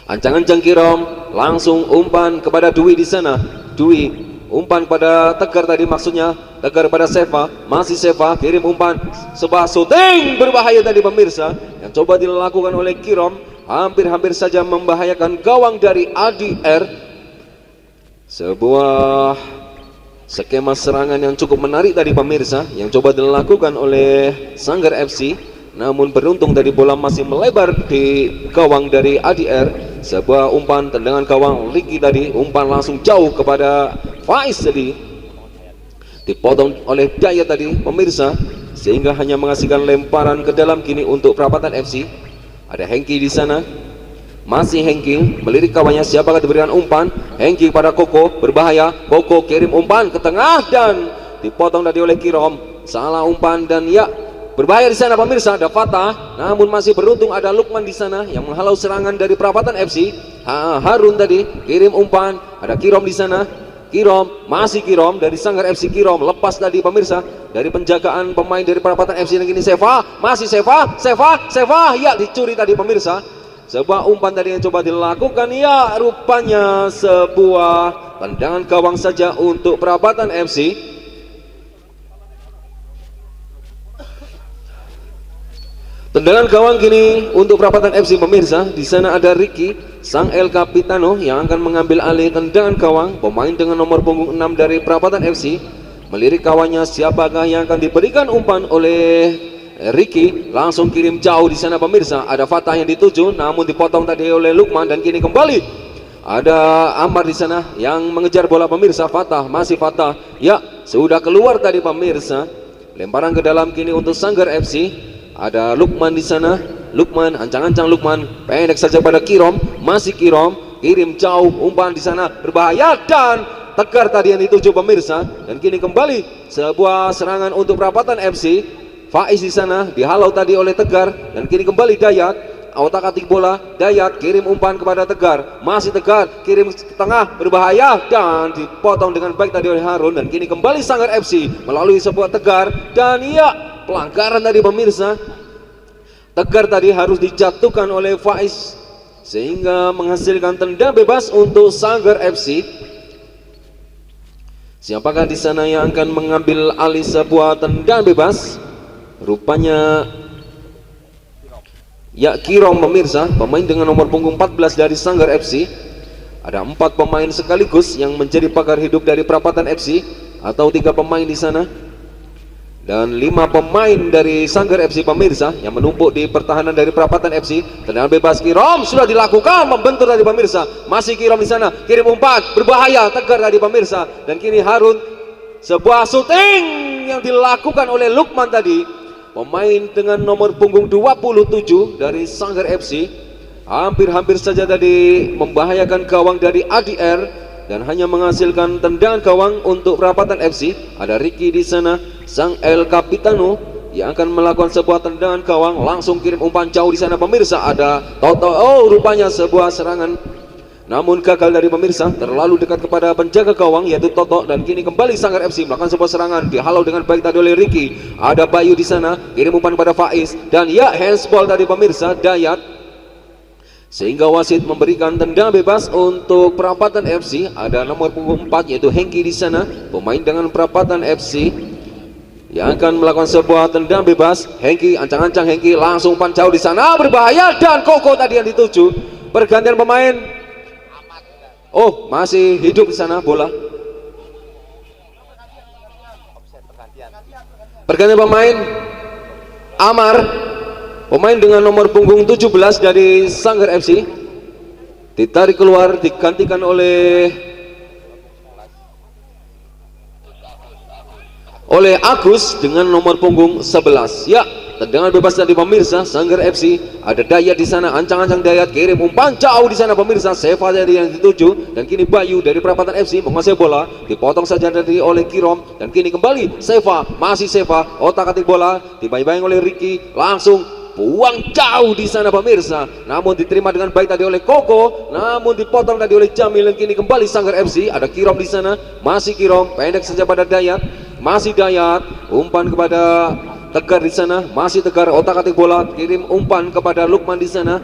ancang-ancang Kirom, langsung umpan kepada Dwi di sana. Dwi umpan pada Tegar tadi, maksudnya Tegar pada Seva, masih Seva, kirim umpan, sebuah shooting berbahaya tadi pemirsa yang coba dilakukan oleh Kirom, hampir saja membahayakan gawang dari ADR. Sebuah skema serangan yang cukup menarik tadi pemirsa yang coba dilakukan oleh Sanggar FC, namun beruntung tadi bola masih melebar di gawang dari ADR. Sebuah umpan tendangan gawang Ricky tadi, umpan langsung jauh kepada Faiz tadi, dipotong oleh Daya tadi pemirsa, sehingga hanya menghasilkan lemparan ke dalam kini untuk Perapatan FC. Ada Hengki di sana, masih Hengki melirik kawannya, siapakah diberikan umpan? Hengki pada Koko, berbahaya. Koko kirim umpan ke tengah dan dipotong tadi oleh Kirom, salah umpan, dan ya berbahaya di sana pemirsa. Ada Fatah, namun masih beruntung ada Lukman di sana yang menghalau serangan dari Perapatan FC. Harun tadi kirim umpan, ada Kirom di sana. Kirom, masih Kirom dari Sanggar FC. Kirom lepas tadi pemirsa dari penjagaan pemain dari Perapatan FC. Dan kini Seva, masih Seva, ya dicuri tadi pemirsa. Sebuah umpan tadi yang coba dilakukan, ya rupanya sebuah tendangan gawang saja untuk Perapatan FC. Tendangan gawang kini untuk Perapatan FC pemirsa. Di sana ada Ricky, sang El Capitano yang akan mengambil alih tendangan gawang, pemain dengan nomor punggung 6 dari Perapatan FC. Melirik kawannya, siapakah yang akan diberikan umpan oleh Ricky, langsung kirim jauh di sana pemirsa. Ada Fatah yang dituju, namun dipotong tadi oleh Lukman, dan kini kembali ada Amar di sana yang mengejar bola pemirsa. Fatah, masih Fatah, ya sudah keluar tadi pemirsa. Lemparan ke dalam kini untuk Sanggar FC. Ada Lukman di sana. Lukman, ancang-ancang Lukman, pendek saja pada Kirom, masih Kirom, kirim jauh, umpan di sana berbahaya dan Tegar tadi yang dituju pemirsa. Dan kini kembali sebuah serangan untuk Perapatan FC. Faiz di sana dihalau tadi oleh Tegar dan kini kembali Dayat. Otak-atik bola, Dayat kirim umpan kepada Tegar, masih Tegar kirim ke tengah berbahaya dan dipotong dengan baik tadi oleh Harun. Dan kini kembali Sanggar FC melalui sebuah Tegar dan ya pelanggaran tadi pemirsa. Tegar tadi harus dijatuhkan oleh Faiz sehingga menghasilkan tendang bebas untuk Sanggar FC. Siapakah di sana yang akan mengambil alih sebuah tendang bebas? Rupanya ya Kirom pemirsa, pemain dengan nomor punggung 14 dari Sanggar FC. Ada 4 pemain sekaligus yang menjadi pakar hidup dari Perapatan FC, atau 3 pemain di sana dan 5 pemain dari Sanggar FC pemirsa yang menumpuk di pertahanan dari Perapatan FC. Tendangan bebas Kirom sudah dilakukan, membentur tadi pemirsa. Masih Kirom di sana, kirim umpan berbahaya, Tegar tadi pemirsa. Dan kini Harun, sebuah syuting yang dilakukan oleh Lukman tadi, pemain dengan nomor punggung 27 dari Sanggar FC. Hampir-hampir saja tadi membahayakan gawang dari ADR dan hanya menghasilkan tendangan gawang untuk Perapatan FC. Ada Ricky di sana, sang El Capitano yang akan melakukan sebuah tendangan gawang, langsung kirim umpan jauh di sana pemirsa. Ada Toto, oh rupanya sebuah serangan namun gagal dari pemirsa, terlalu dekat kepada penjaga gawang yaitu Toto. Dan kini kembali Sanggar FC melakukan sebuah serangan, dihalau dengan baik tadi oleh Ricky. Ada Bayu di sana, kirim umpan pada Faiz dan ya handsball tadi pemirsa Dayat, sehingga wasit memberikan tendang bebas untuk Perapatan FC. Ada nomor punggung 4 yaitu Hengki di sana, pemain dengan Perapatan FC yang akan melakukan sebuah tendang bebas. Hengki, ancang-ancang Hengki, langsung umpan jauh di sana berbahaya dan Koko tadi yang dituju. Pergantian pemain. Oh, masih hidup di sana bola. Pergantian pemain. Amar, pemain dengan nomor punggung 17 dari Sanggar FC, ditarik keluar, digantikan oleh Agus dengan nomor punggung 11. Ya, tendangan bebas dari pemirsa Sanggar FC. Ada Dayat di sana, ancang-ancang Dayat kirim umpan jauh di sana pemirsa. Seva dari yang dituju dan kini Bayu dari Perapatan FC menguasai bola, dipotong saja dari oleh Kirom dan kini kembali Seva, masih Seva, otak-atik bola dibayang-bayang oleh Ricky, langsung buang jauh di sana pemirsa. Namun diterima dengan baik tadi oleh Koko, namun dipotong tadi oleh Jamil. Dan kini kembali Sanggar FC. Ada Kirom di sana, masih Kirom, pendek saja pada Dayat, masih Dayat, umpan kepada Tegar di sana, masih Tegar, otak-atik bola, kirim umpan kepada Lukman di sana.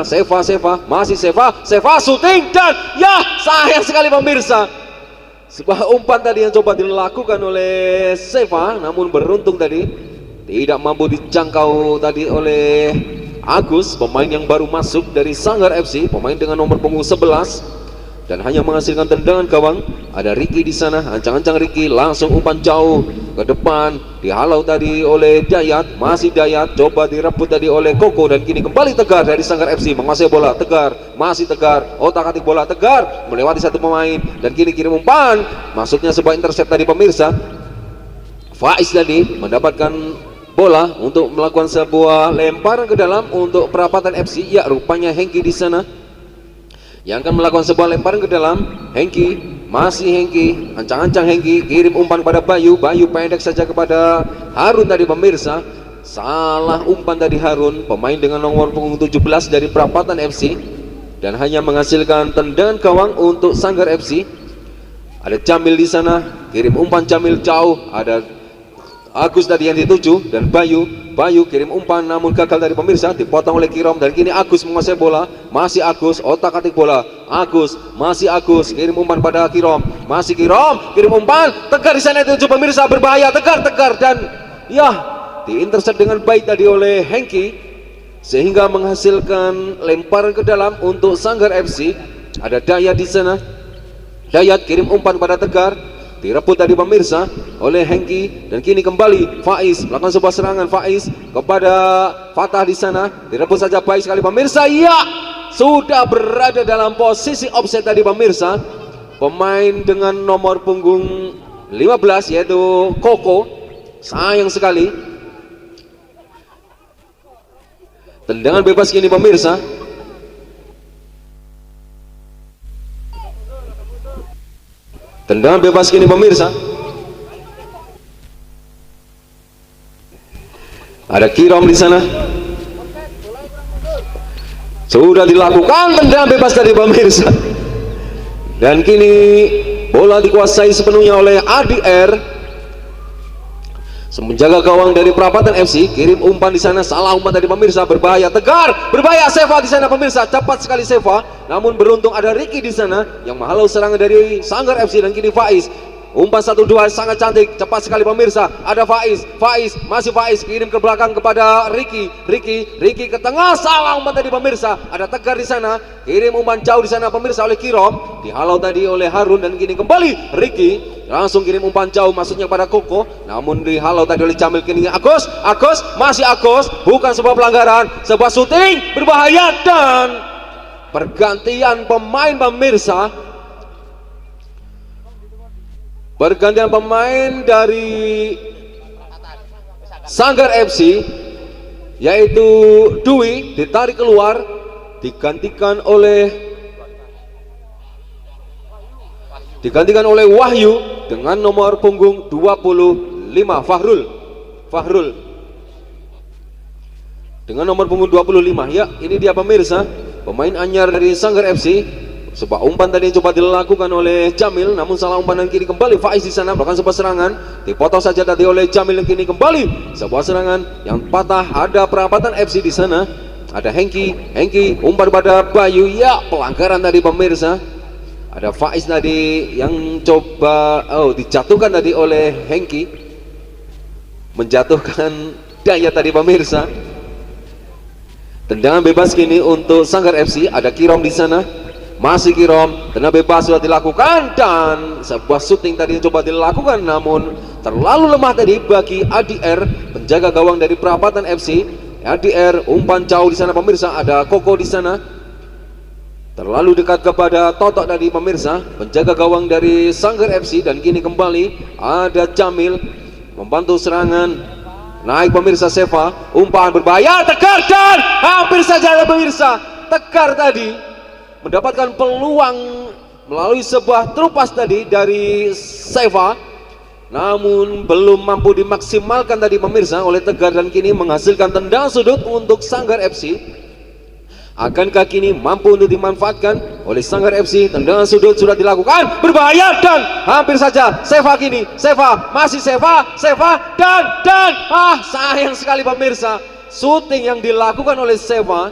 Seva, masih Seva, syuting dan ya sayang sekali pemirsa. Sebuah umpan tadi yang coba dilakukan oleh Seva, namun beruntung tadi tidak mampu dijangkau tadi oleh Agus, pemain yang baru masuk dari Sanggar FC, pemain dengan nomor punggung 11 dan hanya menghasilkan tendangan gawang. Ada Ricky di sana, ancang-ancang Ricky, langsung umpan jauh ke depan, dihalau tadi oleh Dayat, masih Dayat, coba direbut tadi oleh Koko dan kini kembali Tegar dari Sanggar FC menguasai bola. Tegar, masih Tegar, otak-atik bola Tegar melewati satu pemain dan kini kirim umpan, maksudnya sebuah intercept tadi pemirsa. Faiz tadi mendapatkan bola untuk melakukan sebuah lemparan ke dalam untuk Perapatan FC. Ya, rupanya Hengki di sana yang akan melakukan sebuah lemparan ke dalam. Hengki, masih Hengki, ancang-ancang Hengki, kirim umpan pada Bayu. Bayu pendek saja kepada Harun tadi pemirsa. Salah umpan tadi Harun, pemain dengan nomor punggung 17 dari Perapatan FC, dan hanya menghasilkan tendangan gawang untuk Sanggar FC. Ada Jamil di sana, kirim umpan Jamil jauh. Ada Agus tadi yang dituju dan Bayu kirim umpan namun gagal dari pemirsa, dipotong oleh Kirom dan kini Agus menguasai bola. Masih Agus, otak-atik bola. Agus, masih Agus, kirim umpan pada Kirom. Masih Kirom, kirim umpan. Tegar di sana dituju pemirsa, berbahaya. Tegar dan ya diintercept dengan baik tadi oleh Hengki sehingga menghasilkan lemparan ke dalam untuk Sanggar FC. Ada Dayat di sana. Dayat kirim umpan pada Tegar, direbut tadi pemirsa oleh Hengki dan kini kembali Faiz melakukan sebuah serangan. Faiz kepada Fatah di sana, direbut saja baik sekali pemirsa. Ya, sudah berada dalam posisi offset tadi pemirsa. Pemain dengan nomor punggung 15 yaitu Koko, sayang sekali Tendangan bebas kini pemirsa. Tendangan bebas kini pemirsa. Ada Kirom di sana. Sudah dilakukan tendangan bebas dari pemirsa. Dan kini bola dikuasai sepenuhnya oleh ADR. Menjaga gawang dari Perapatan FC, kirim umpan di sana, salah umpan dari pemirsa, berbahaya, Tegar, berbahaya, Seva di sana pemirsa, cepat sekali Seva, namun beruntung ada Ricky di sana yang menghalau serangan dari Sanggar FC. Dan kini Faiz, umpan 1-2 sangat cantik, cepat sekali pemirsa, ada Faiz, masih Faiz, kirim ke belakang kepada Ricky ke tengah, salah umpan tadi pemirsa, ada Tegar di sana, kirim umpan jauh di sana pemirsa oleh Kirom, dihalau tadi oleh Harun. Dan kini kembali Ricky langsung kirim umpan jauh, maksudnya pada Koko, namun dihalau tadi oleh Jamil. Kini Agus, masih Agus, bukan sebuah pelanggaran, sebuah syuting berbahaya dan pergantian pemain pemirsa. Pergantian pemain dari Sanggar FC, yaitu Dwi ditarik keluar, digantikan oleh Wahyu dengan nomor punggung 25, Fahrul dengan nomor punggung 25. Ya, ini dia pemirsa, pemain anyar dari Sanggar FC. Sebuah umpan tadi coba dilakukan oleh Jamil, namun salah umpan. Dan kini kembali Faiz di sana melakukan sebuah serangan, dipotong saja tadi oleh Jamil. Dan kini kembali sebuah serangan yang patah, ada Perapatan FC di sana, ada Hengki umpan pada Bayu. Ya, pelanggaran tadi pemirsa. Ada Faiz tadi yang coba dijatuhkan tadi oleh Hengki, menjatuhkan Daya tadi pemirsa. Tendangan bebas kini untuk Sanggar FC, ada Kirom di sana. Masih Kirom, tendangan bebas sudah dilakukan dan sebuah syuting tadi yang coba dilakukan, namun terlalu lemah tadi bagi ADR, penjaga gawang dari Perapatan FC. ADR umpan jauh di sana pemirsa, ada Koko di sana. Terlalu dekat kepada Totok tadi pemirsa, penjaga gawang dari Sanggar FC. Dan kini kembali ada Jamil membantu serangan. Naik pemirsa Seva, umpan berbahaya, Tegar, dan hampir saja pemirsa Tegar tadi mendapatkan peluang melalui sebuah terupas tadi dari Seva, namun belum mampu dimaksimalkan tadi pemirsa oleh Tegar. Dan kini menghasilkan tendangan sudut untuk Sanggar FC. Akankah kini mampu untuk dimanfaatkan oleh Sanggar FC? Tendangan sudut sudah dilakukan, berbahaya dan hampir saja Seva kini, masih Seva dan sayang sekali pemirsa, syuting yang dilakukan oleh Seva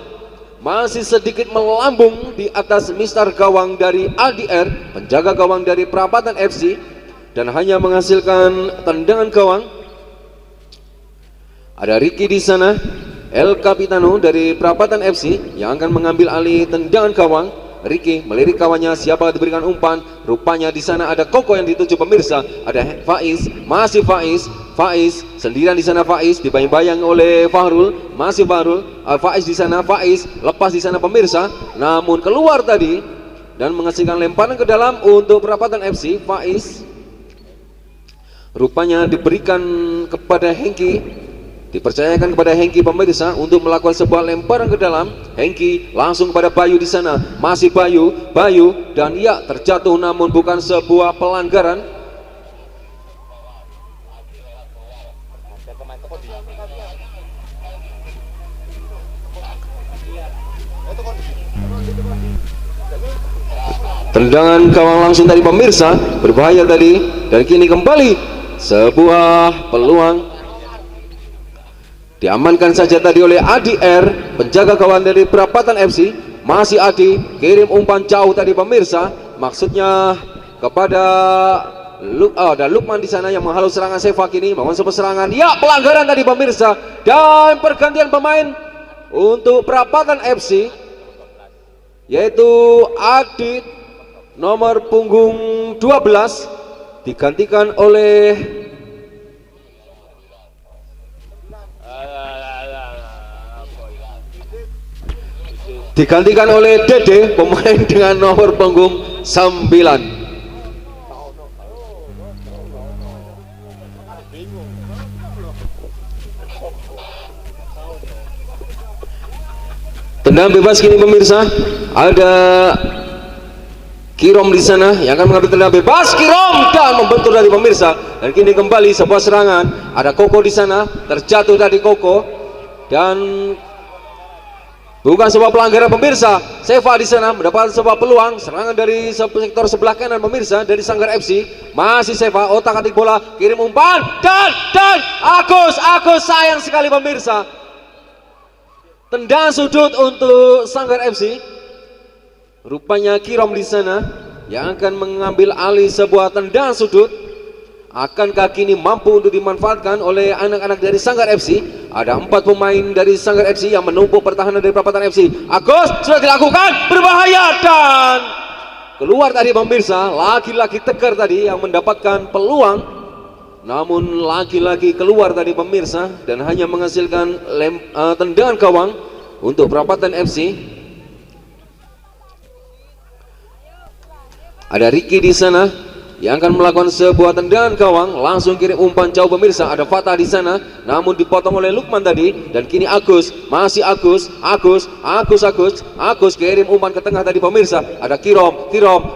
masih sedikit melambung di atas mister gawang dari ADR, penjaga gawang dari Perapatan FC, dan hanya menghasilkan tendangan gawang. Ada Ricky di sana, El Capitano dari Perapatan FC yang akan mengambil alih tendangan gawang. Ricky melirik kawannya, siapa diberikan umpan, rupanya di sana ada Koko yang dituju pemirsa. Ada Faiz, masih Faiz sendirian di sana, Faiz dibayang-bayang oleh Fahrul, masih Fahrul, Faiz di sana, Faiz lepas di sana pemirsa, namun keluar tadi dan menghasilkan lemparan ke dalam untuk Perapatan FC. Faiz rupanya diberikan kepada Hengki, dipercayakan kepada Hengki pemirsa untuk melakukan sebuah lemparan ke dalam. Hengki langsung kepada Bayu di sana, masih Bayu dan ya terjatuh, namun bukan sebuah pelanggaran. Tendangan gawang langsung tadi pemirsa, berbahaya tadi. Dan kini kembali sebuah peluang, diamankan saja tadi oleh ADR, penjaga gawang dari Perapatan FC. Masih Adi, kirim umpan jauh tadi pemirsa, maksudnya kepada ada Lukman di sana yang menghalau serangan Seva kini bangun sebuah serangan. Ya, pelanggaran tadi pemirsa dan pergantian pemain untuk Perapatan FC, yaitu Adit nomor punggung 12 digantikan oleh Dede, pemain dengan nomor punggung 9. Tendangan bebas kini pemirsa, ada Kirom di sana yang akan mengambil tendangan bebas. Kirom dan membentur dari pemirsa, dan kini kembali sebuah serangan. Ada Koko di sana, terjatuh dari Koko dan bukan sebuah pelanggaran pemirsa. Seva di sana mendapatkan sebuah peluang serangan dari sektor sebelah kanan pemirsa dari Sanggar FC. Masih Seva, otak-atik bola, kirim umpan dan Agus sayang sekali pemirsa. Tendangan sudut untuk Sanggar FC. Rupanya Kirom di sana yang akan mengambil alih sebuah tendangan sudut. Akankah kini mampu untuk dimanfaatkan oleh anak-anak dari Sanggar FC? Ada 4 pemain dari Sanggar FC yang menumpuk pertahanan dari Perapatan FC. Agus sudah dilakukan, berbahaya dan keluar tadi pemirsa. Lagi-lagi Tegar tadi yang mendapatkan peluang, namun lagi-lagi keluar tadi pemirsa dan hanya menghasilkan tendangan gawang untuk Perapatan FC. Ada Ricky di sana yang akan melakukan sebuah tendangan gawang, langsung kirim umpan jauh pemirsa. Ada Fatah di sana, namun dipotong oleh Lukman tadi, dan kini Agus, masih Agus kirim umpan ke tengah tadi pemirsa. Ada Kirom,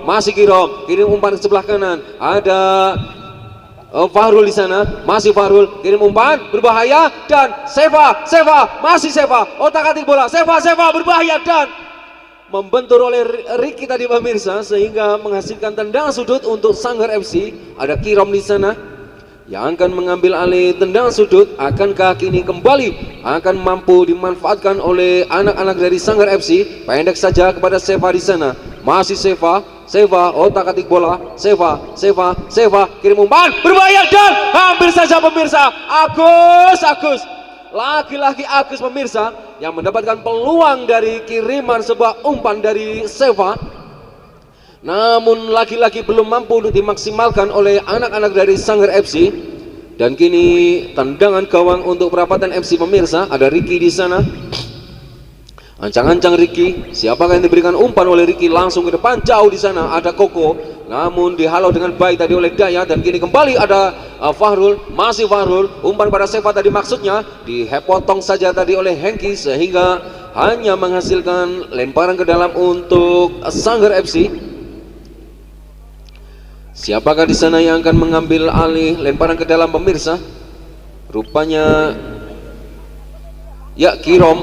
masih Kirom, kirim umpan ke sebelah kanan. Ada Fahrul di sana, masih Fahrul, kirim umpan berbahaya dan Seva, masih Seva, otak-atik bola, Seva berbahaya dan membentur oleh Ricky tadi pemirsa, sehingga menghasilkan tendangan sudut untuk Sanggar FC. Ada Kirom di sana yang akan mengambil alih tendangan sudut. Akankah kini kembali akan mampu dimanfaatkan oleh anak-anak dari Sanggar FC? Pendek saja kepada Seva di sana, masih Seva, otak-atik bola, Seva, kirim umpan berbahaya dan hampir saja pemirsa. Agus lagi-lagi Agus pemirsa yang mendapatkan peluang dari kiriman sebuah umpan dari Seva, namun lagi-lagi belum mampu untuk dimaksimalkan oleh anak-anak dari Sanggar FC. Dan kini tendangan gawang untuk Perapatan FC pemirsa. Ada Ricky di sana, ancang-ancang Ricky, siapakah yang diberikan umpan oleh Ricky? Langsung ke depan jauh di sana. Ada Koko, namun dihalau dengan baik tadi oleh Dayat, dan kini kembali ada Fahrul, masih Fahrul, umpan pada Seva tadi maksudnya dipotong saja tadi oleh Hengki, sehingga hanya menghasilkan lemparan ke dalam untuk Sanggar FC. Siapakah di sana yang akan mengambil alih lemparan ke dalam pemirsa? Rupanya ya Kirom.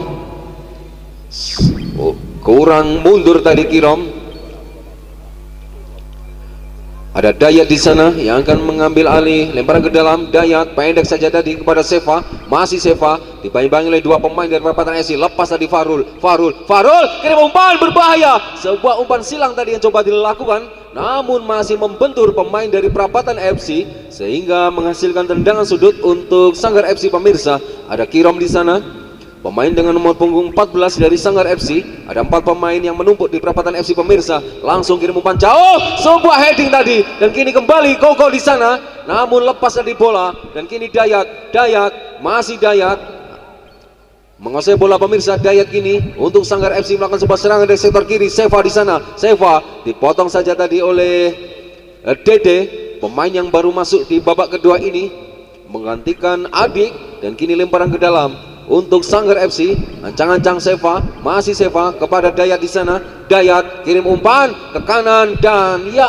Kurang mundur tadi Kirom. Ada Dayat di sana yang akan mengambil alih lemparan ke dalam. Dayat pendek saja tadi kepada Seva, masih Seva, dibangi oleh 2 pemain dari Perapatan FC. Lepas tadi Fahrul, kirim umpan berbahaya. Sebuah umpan silang tadi yang coba dilakukan, namun masih membentur pemain dari Perapatan FC, sehingga menghasilkan tendangan sudut untuk Sanggar FC pemirsa. Ada Kirom di sana, pemain dengan nomor punggung 14 dari Sanggar FC. Ada 4 pemain yang menumpuk di Perapatan FC pemirsa. Langsung kirim umpan jauh, sebuah heading tadi, dan kini kembali Koko di sana, namun lepas dari bola. Dan kini Dayat, masih Dayat menguasai bola pemirsa. Dayat kini untuk Sanggar FC melakukan sebuah serangan dari sektor kiri. Seva di sana, Seva dipotong saja tadi oleh Dede, pemain yang baru masuk di babak kedua ini, menggantikan Adik, dan kini lemparan ke dalam untuk Sanggar FC. Ancang-ancang Seva, masih Seva kepada Dayat di sana. Dayat kirim umpan ke kanan dan ya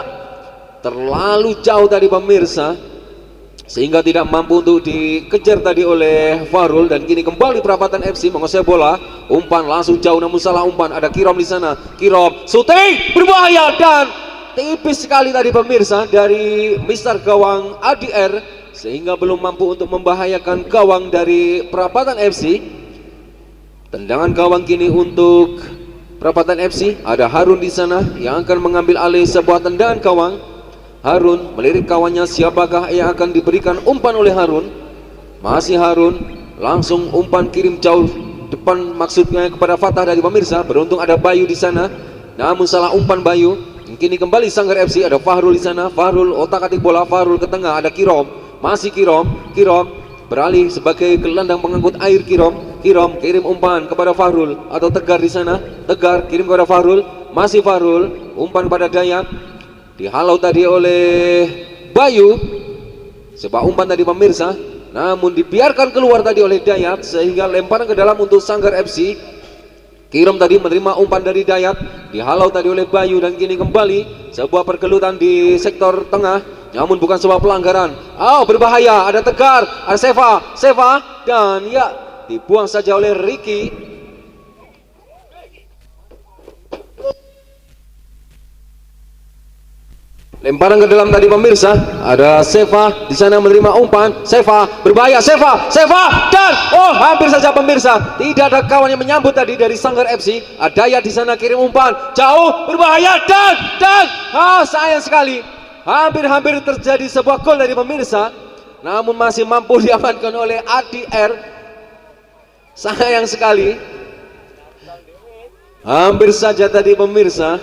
terlalu jauh tadi pemirsa, sehingga tidak mampu untuk dikejar tadi oleh Fahrul. Dan kini kembali Perapatan FC menguasai bola. Umpan langsung jauh namun salah umpan. Ada Kirom di sana, Kirom shooting berbahaya dan tipis sekali tadi pemirsa dari Mister Gawang ADR, sehingga belum mampu untuk membahayakan gawang dari Perapatan FC. Tendangan gawang kini untuk Perapatan FC. Ada Harun di sana yang akan mengambil alih sebuah tendangan gawang. Harun melirik kawannya, siapakah yang akan diberikan umpan oleh Harun? Masih Harun, langsung umpan kirim jauh depan, maksudnya kepada Fatah dari pemirsa. Beruntung ada Bayu di sana, namun salah umpan Bayu. Kini kembali Sanggar FC. Ada Fahrul di sana, Fahrul otak-atik bola, Fahrul ke tengah. Ada Kirom, masih Kirom beralih sebagai gelandang pengangkut air. Kirom kirim umpan kepada Fahrul atau Tegar di sana. Tegar kirim kepada Fahrul, masih Fahrul, umpan pada Dayat, dihalau tadi oleh Bayu. Sebuah umpan tadi pemirsa, namun dibiarkan keluar tadi oleh Dayat, sehingga lemparan ke dalam untuk Sanggar FC. Kirom tadi menerima umpan dari Dayat, dihalau tadi oleh Bayu, dan kini kembali sebuah pergelutan di sektor tengah, namun bukan sebuah pelanggaran. Oh, berbahaya, ada Tegar, ada Seva, dan ya dibuang saja oleh Ricky. Lemparan ke dalam tadi pemirsa, ada Seva di sana menerima umpan. Seva berbahaya, Seva dan oh, hampir saja pemirsa, tidak ada kawan yang menyambut tadi dari Sanggar FC. Dayat di sana kirim umpan jauh, berbahaya, dan sayang sekali, hampir terjadi sebuah gol dari pemirsa, namun masih mampu diamankan oleh ADR. Sayang sekali, hampir saja tadi pemirsa.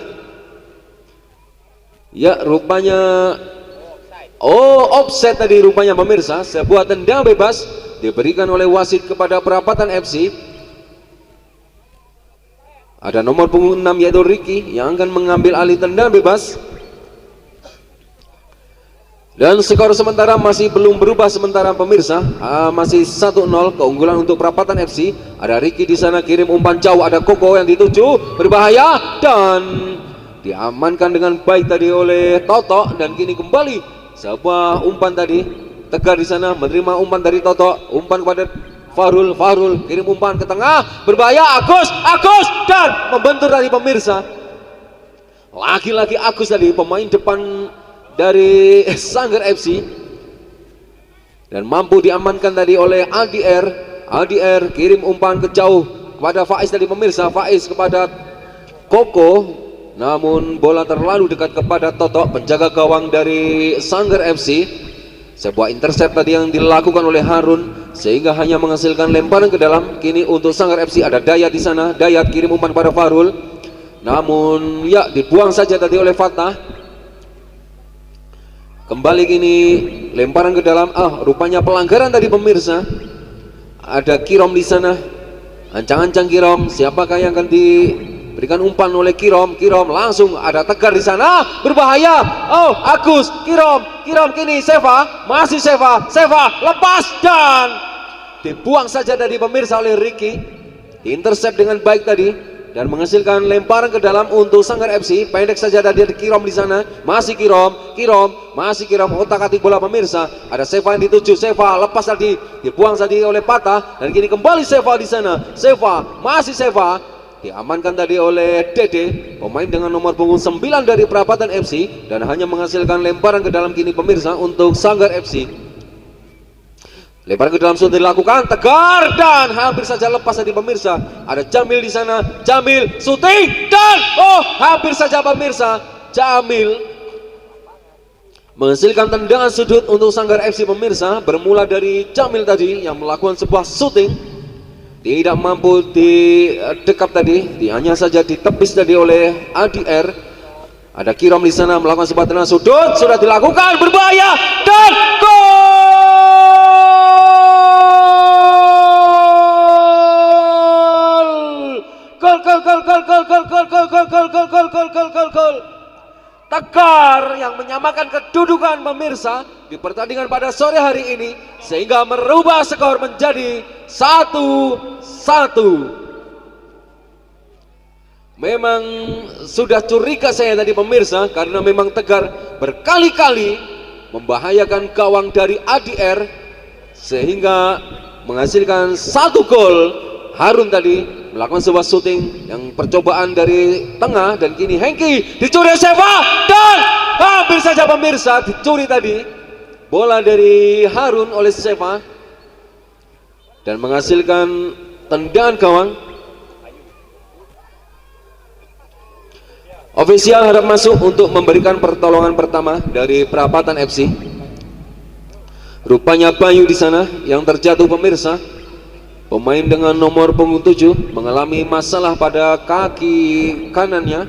Ya, rupanya offset tadi rupanya pemirsa. Sebuah tendang bebas diberikan oleh wasit kepada Perapatan FC. Ada nomor punggung 6 yaitu Ricky yang akan mengambil alih tendang bebas. Dan skor sementara masih belum berubah sementara pemirsa. Masih 1-0 keunggulan untuk Perapatan FC. Ada Ricky di sana kirim umpan jauh, ada Koko yang dituju, berbahaya dan diamankan dengan baik tadi oleh Toto, dan kini kembali sebuah umpan tadi. Tegar di sana menerima umpan dari Toto, umpan kepada Farul kirim umpan ke tengah, berbahaya, Agus dan membentur dari pemirsa. Lagi-lagi Agus tadi pemain depan dari Sanggar FC, dan mampu diamankan tadi oleh ADR kirim umpan ke jauh kepada Faiz tadi pemirsa. Faiz kepada Koko, namun bola terlalu dekat kepada Toto, penjaga gawang dari Sanggar FC. Sebuah intercept tadi yang dilakukan oleh Harun sehingga hanya menghasilkan lemparan ke dalam. Kini untuk Sanggar FC ada Dayat di sana. Dayat kirim umpan pada Farul, namun ya dibuang saja tadi oleh Fatah. Kembali kini lemparan ke dalam. Rupanya pelanggaran tadi pemirsa. Ada Kirom di sana. Ancang-ancang Kirom, siapakah yang akan berikan umpan oleh Kirom langsung ada Tegar di sana, berbahaya. Oh, Agus, Kirom kini masih Seva lepas dan dibuang saja dari pemirsa oleh Ricky. Diintercept dengan baik tadi dan menghasilkan lemparan ke dalam untuk Sanggar FC. Pendek saja dari Kirom di sana, masih Kirom otak-atik bola pemirsa. Ada Seva yang dituju, lepas tadi, dibuang tadi oleh Patah, dan kini kembali Seva di sana. Masih Seva diamankan tadi oleh Dede, pemain dengan nomor punggung 9 dari Perapatan FC, dan hanya menghasilkan lemparan ke dalam kini pemirsa untuk Sanggar FC. Lemparan ke dalam sudah dilakukan, Tegar dan hampir saja lepas tadi pemirsa. Ada Jamil di sana, Jamil syuting dan hampir saja pemirsa, Jamil menghasilkan tendangan sudut untuk Sanggar FC pemirsa. Bermula dari Jamil tadi yang melakukan sebuah syuting, tidak mampu didekap tadi, hanya saja ditepis tadi oleh ADR. Ada Kirom di sana melakukan sebuah tendangan sudut, sudah dilakukan, berbahaya dan gol. Tegar yang menyamakan kedudukan pemirsa di pertandingan pada sore hari ini, sehingga merubah skor menjadi 1-1. Memang sudah curiga saya tadi pemirsa, karena memang Tegar berkali-kali membahayakan gawang dari ADR sehingga menghasilkan 1 gol. Harun tadi melakukan sebuah syuting yang percobaan dari tengah, dan kini Hengki dicuri Seva dan hampir saja pemirsa dicuri tadi bola dari Harun oleh Seva dan menghasilkan tendangan gawang. Ofisial harap masuk untuk memberikan pertolongan pertama dari Perapatan FC. Rupanya Bayu di sana yang terjatuh pemirsa. Pemain dengan nomor punggung 7 mengalami masalah pada kaki kanannya.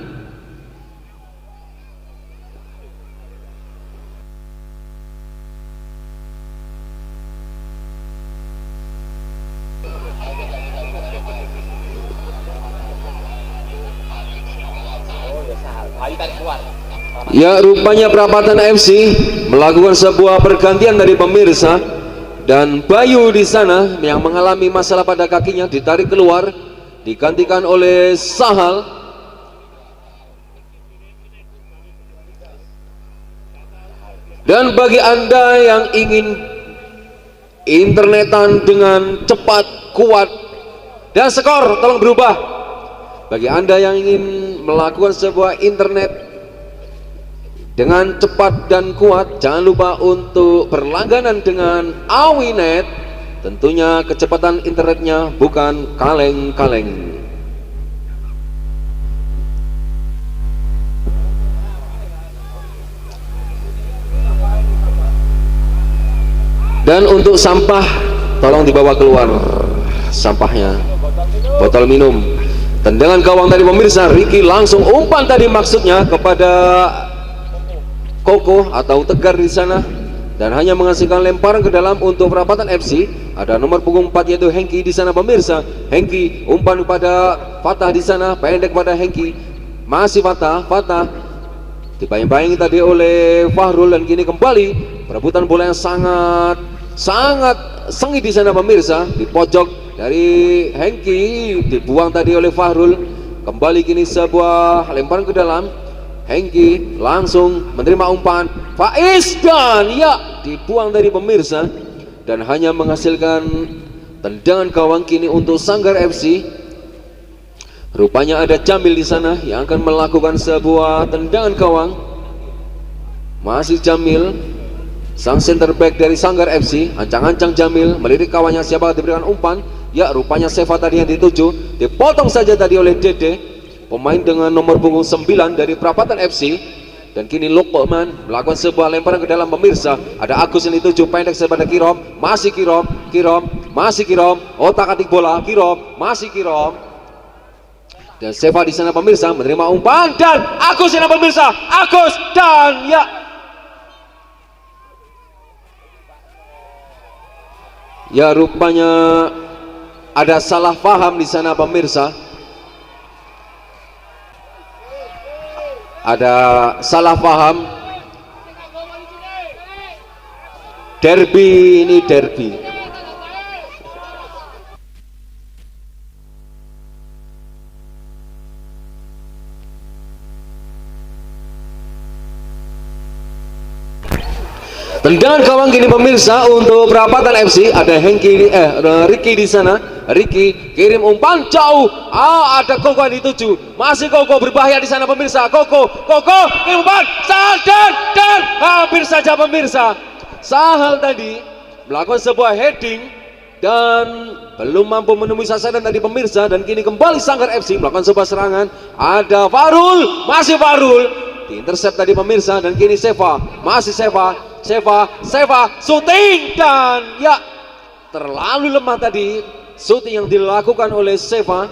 Ya, rupanya Perapatan FC melakukan sebuah pergantian dari pemirsa, dan Bayu di sana yang mengalami masalah pada kakinya ditarik keluar digantikan oleh Sahal. Dan bagi Anda yang ingin internetan dengan cepat, kuat, dan skor, tolong berubah. Bagi Anda yang ingin melakukan sebuah internet dengan cepat dan kuat, jangan lupa untuk berlangganan dengan Awinet. Tentunya kecepatan internetnya bukan kaleng-kaleng. Dan untuk sampah, tolong dibawa keluar sampahnya. Botol minum. Tendangan gawang tadi pemirsa, Ricky langsung umpan tadi, maksudnya kepada Koko atau Tegar di sana, dan hanya menghasilkan lemparan ke dalam untuk Perapatan FC. Ada nomor punggung 4 yaitu Hengki di sana pemirsa. Hengki umpan kepada Fatah di sana, pendek pada Hengki. Masih Fatah dibayang-bayangi tadi oleh Fahrul, dan kini kembali perebutan bola yang sangat sengit di sana pemirsa. Di pojok dari Hengki dibuang tadi oleh Fahrul. Kembali kini sebuah lemparan ke dalam. Hengki langsung menerima umpan Faiz, dan ya dibuang dari pemirsa, dan hanya menghasilkan tendangan gawang kini untuk Sanggar FC. Rupanya ada Jamil di sana yang akan melakukan sebuah tendangan gawang. Masih Jamil, sang center back dari Sanggar FC. Ancang-ancang Jamil melirik kawannya, siapa diberikan umpan. Ya, rupanya Seva tadi yang dituju, dipotong saja tadi oleh Dede, pemain dengan nomor punggung 9 dari Perapatan FC. Dan kini Lukman melakukan sebuah lemparan ke dalam pemirsa. Ada Agus yang dituju, pendek kepada Kirom. Masih Kirom, otak-atik bola. Kirom, masih Kirom. Dan Seva di sana pemirsa menerima umpan, dan Agus yang pemirsa, Agus, dan ya rupanya ada salah paham di sana pemirsa. Ada salah paham. Derby ini derby. Tendangan gawang kini pemirsa untuk Perapatan FC. Ada Ricky di sana. Ricky kirim umpan jauh. Ada Koko yang dituju. Masih Koko, berbahaya di sana pemirsa. Koko kirim umpan, dan hampir saja pemirsa. Sahal tadi melakukan sebuah heading dan belum mampu menemui sasaran tadi pemirsa. Dan kini kembali Sanggar FC melakukan sebuah serangan. Ada Farul, masih Farul, diintercept tadi pemirsa. Dan kini Seva, masih Seva syuting, dan ya terlalu lemah tadi syuting yang dilakukan oleh Seva,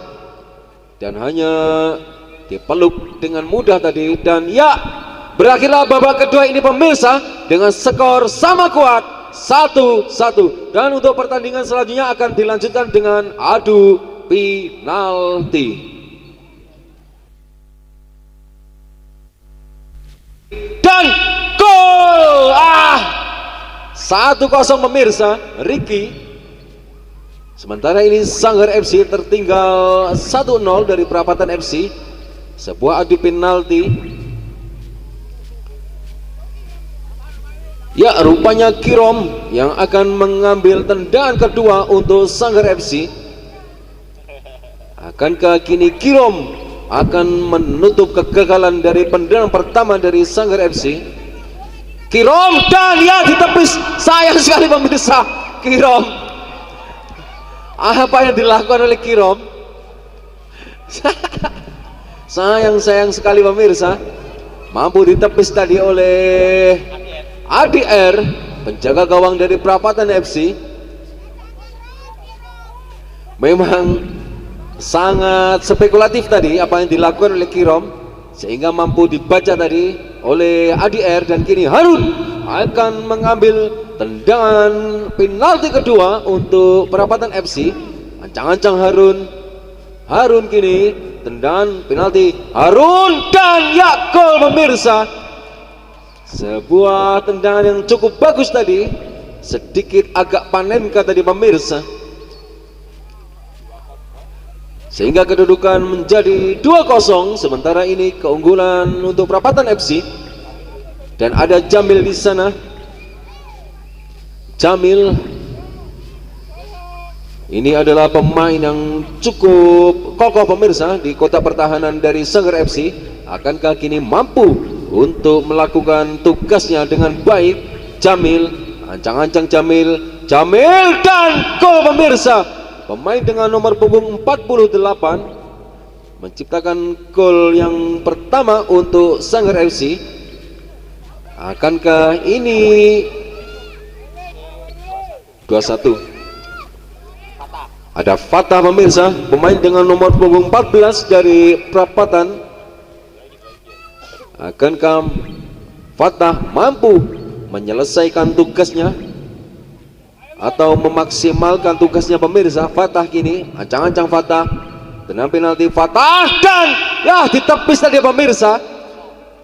dan hanya dipeluk dengan mudah tadi. Dan ya berakhirlah babak kedua ini pemirsa dengan skor sama kuat 1-1. Dan untuk pertandingan selanjutnya akan dilanjutkan dengan adu penalti. Dan gol 1-0 pemirsa, Ricky. Sementara ini Sanggar FC tertinggal 1-0 dari Perapatan FC. Sebuah adu penalti. Ya, rupanya Kirom yang akan mengambil tendangan kedua untuk Sanggar FC. Akankah kini Kirom akan menutup kegagalan dari tendangan pertama dari Sanggar FC? Kirom, dan ya ditepis. Sayang sekali pemirsa, Kirom. Apa yang dilakukan oleh Kirom? sayang sekali pemirsa. Mampu ditepis tadi oleh ADR, penjaga gawang dari Perapatan FC. Memang sangat spekulatif tadi apa yang dilakukan oleh Kirom, sehingga mampu dibaca tadi oleh ADR. Dan kini Harun akan mengambil tendangan penalti kedua untuk Perapatan FC. Ancang-ancang Harun kini tendangan penalti Harun, dan ya gol pemirsa. Sebuah tendangan yang cukup bagus tadi, sedikit agak panen kata di pemirsa. sehingga kedudukan menjadi 2-0. Sementara ini keunggulan untuk Perapatan FC, dan ada Jamil di sana. Jamil ini adalah pemain yang cukup kokoh pemirsa di kotak pertahanan dari Sanggar FC. Akankah kini mampu untuk melakukan tugasnya dengan baik? Jamil, ancang-ancang Jamil dan gol pemirsa. Pemain dengan nomor punggung 48 menciptakan gol yang pertama untuk Sanggar FC. Akankah ini 2-1? Ada Fatah pemirsa, pemain dengan nomor punggung 14 dari Perapatan. Akankah Fatah mampu menyelesaikan tugasnya atau memaksimalkan tugasnya pemirsa? Fatah kini, ancang-ancang Fatah, tenang penalti Fatah, dan ya ditepis tadi pemirsa.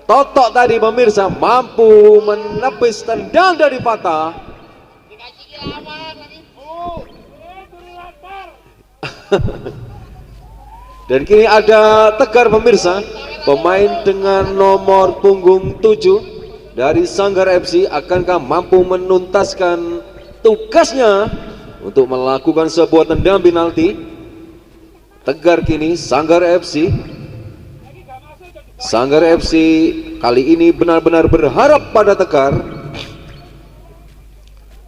Totok tadi pemirsa mampu menepis tendang dari Fatah. Dan kini ada Tegar pemirsa, pemain dengan nomor punggung 7 dari Sanggar FC. Akankah mampu menuntaskan tugasnya untuk melakukan sebuah tendang penalti? Tegar kini, Sanggar FC kali ini benar-benar berharap pada Tegar.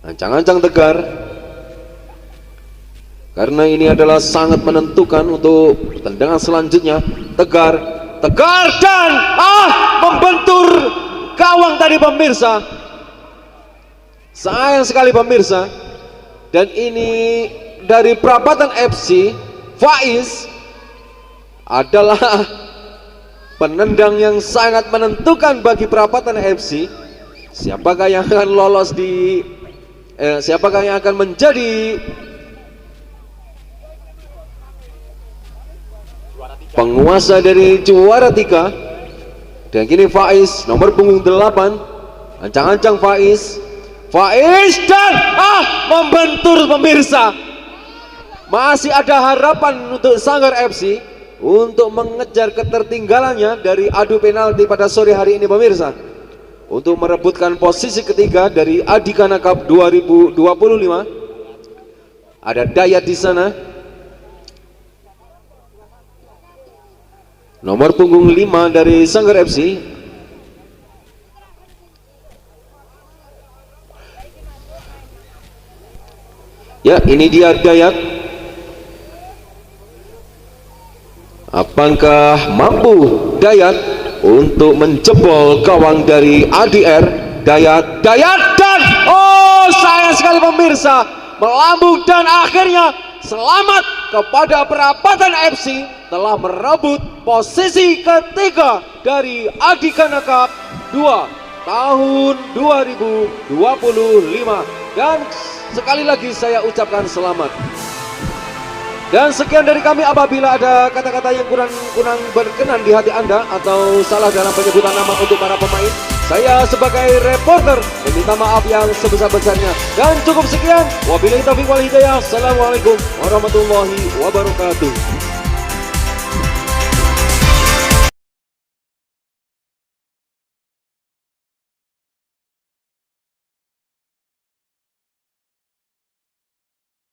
Ancang-ancang Tegar, karena ini adalah sangat menentukan untuk tendangan selanjutnya. Tegar dan membentur gawang tadi pemirsa. Sayang sekali pemirsa. Dan ini dari Perapatan FC, Faiz adalah penendang yang sangat menentukan bagi Perapatan FC. Siapakah yang akan lolos di siapakah yang akan menjadi penguasa dari juara 3? Dan kini Faiz nomor punggung 8, ancang-ancang Faiz dan membentur pemirsa. Masih ada harapan untuk Sanggar FC untuk mengejar ketertinggalannya dari adu penalti pada sore hari ini pemirsa, untuk merebutkan posisi ketiga dari Adhikana Cup 2025. Ada Dayat di sana, nomor punggung 5 dari Sanggar FC. Ya, ini dia Dayat. Apakah mampu Dayat untuk menjebol gawang dari ADR? Dayat dan sayang sekali pemirsa, melambung, dan akhirnya selamat kepada Perapatan FC telah merebut posisi ketiga dari Adhikana Cup 2 tahun 2025. Dan sekali lagi saya ucapkan selamat. Dan sekian dari kami. Apabila ada kata-kata yang kurang berkenan di hati Anda atau salah dalam penyebutan nama untuk para pemain, saya sebagai reporter meminta maaf yang sebesar-besarnya. Dan cukup sekian, wabillahi taufiq wal hidayah. Assalamualaikum warahmatullahi wabarakatuh.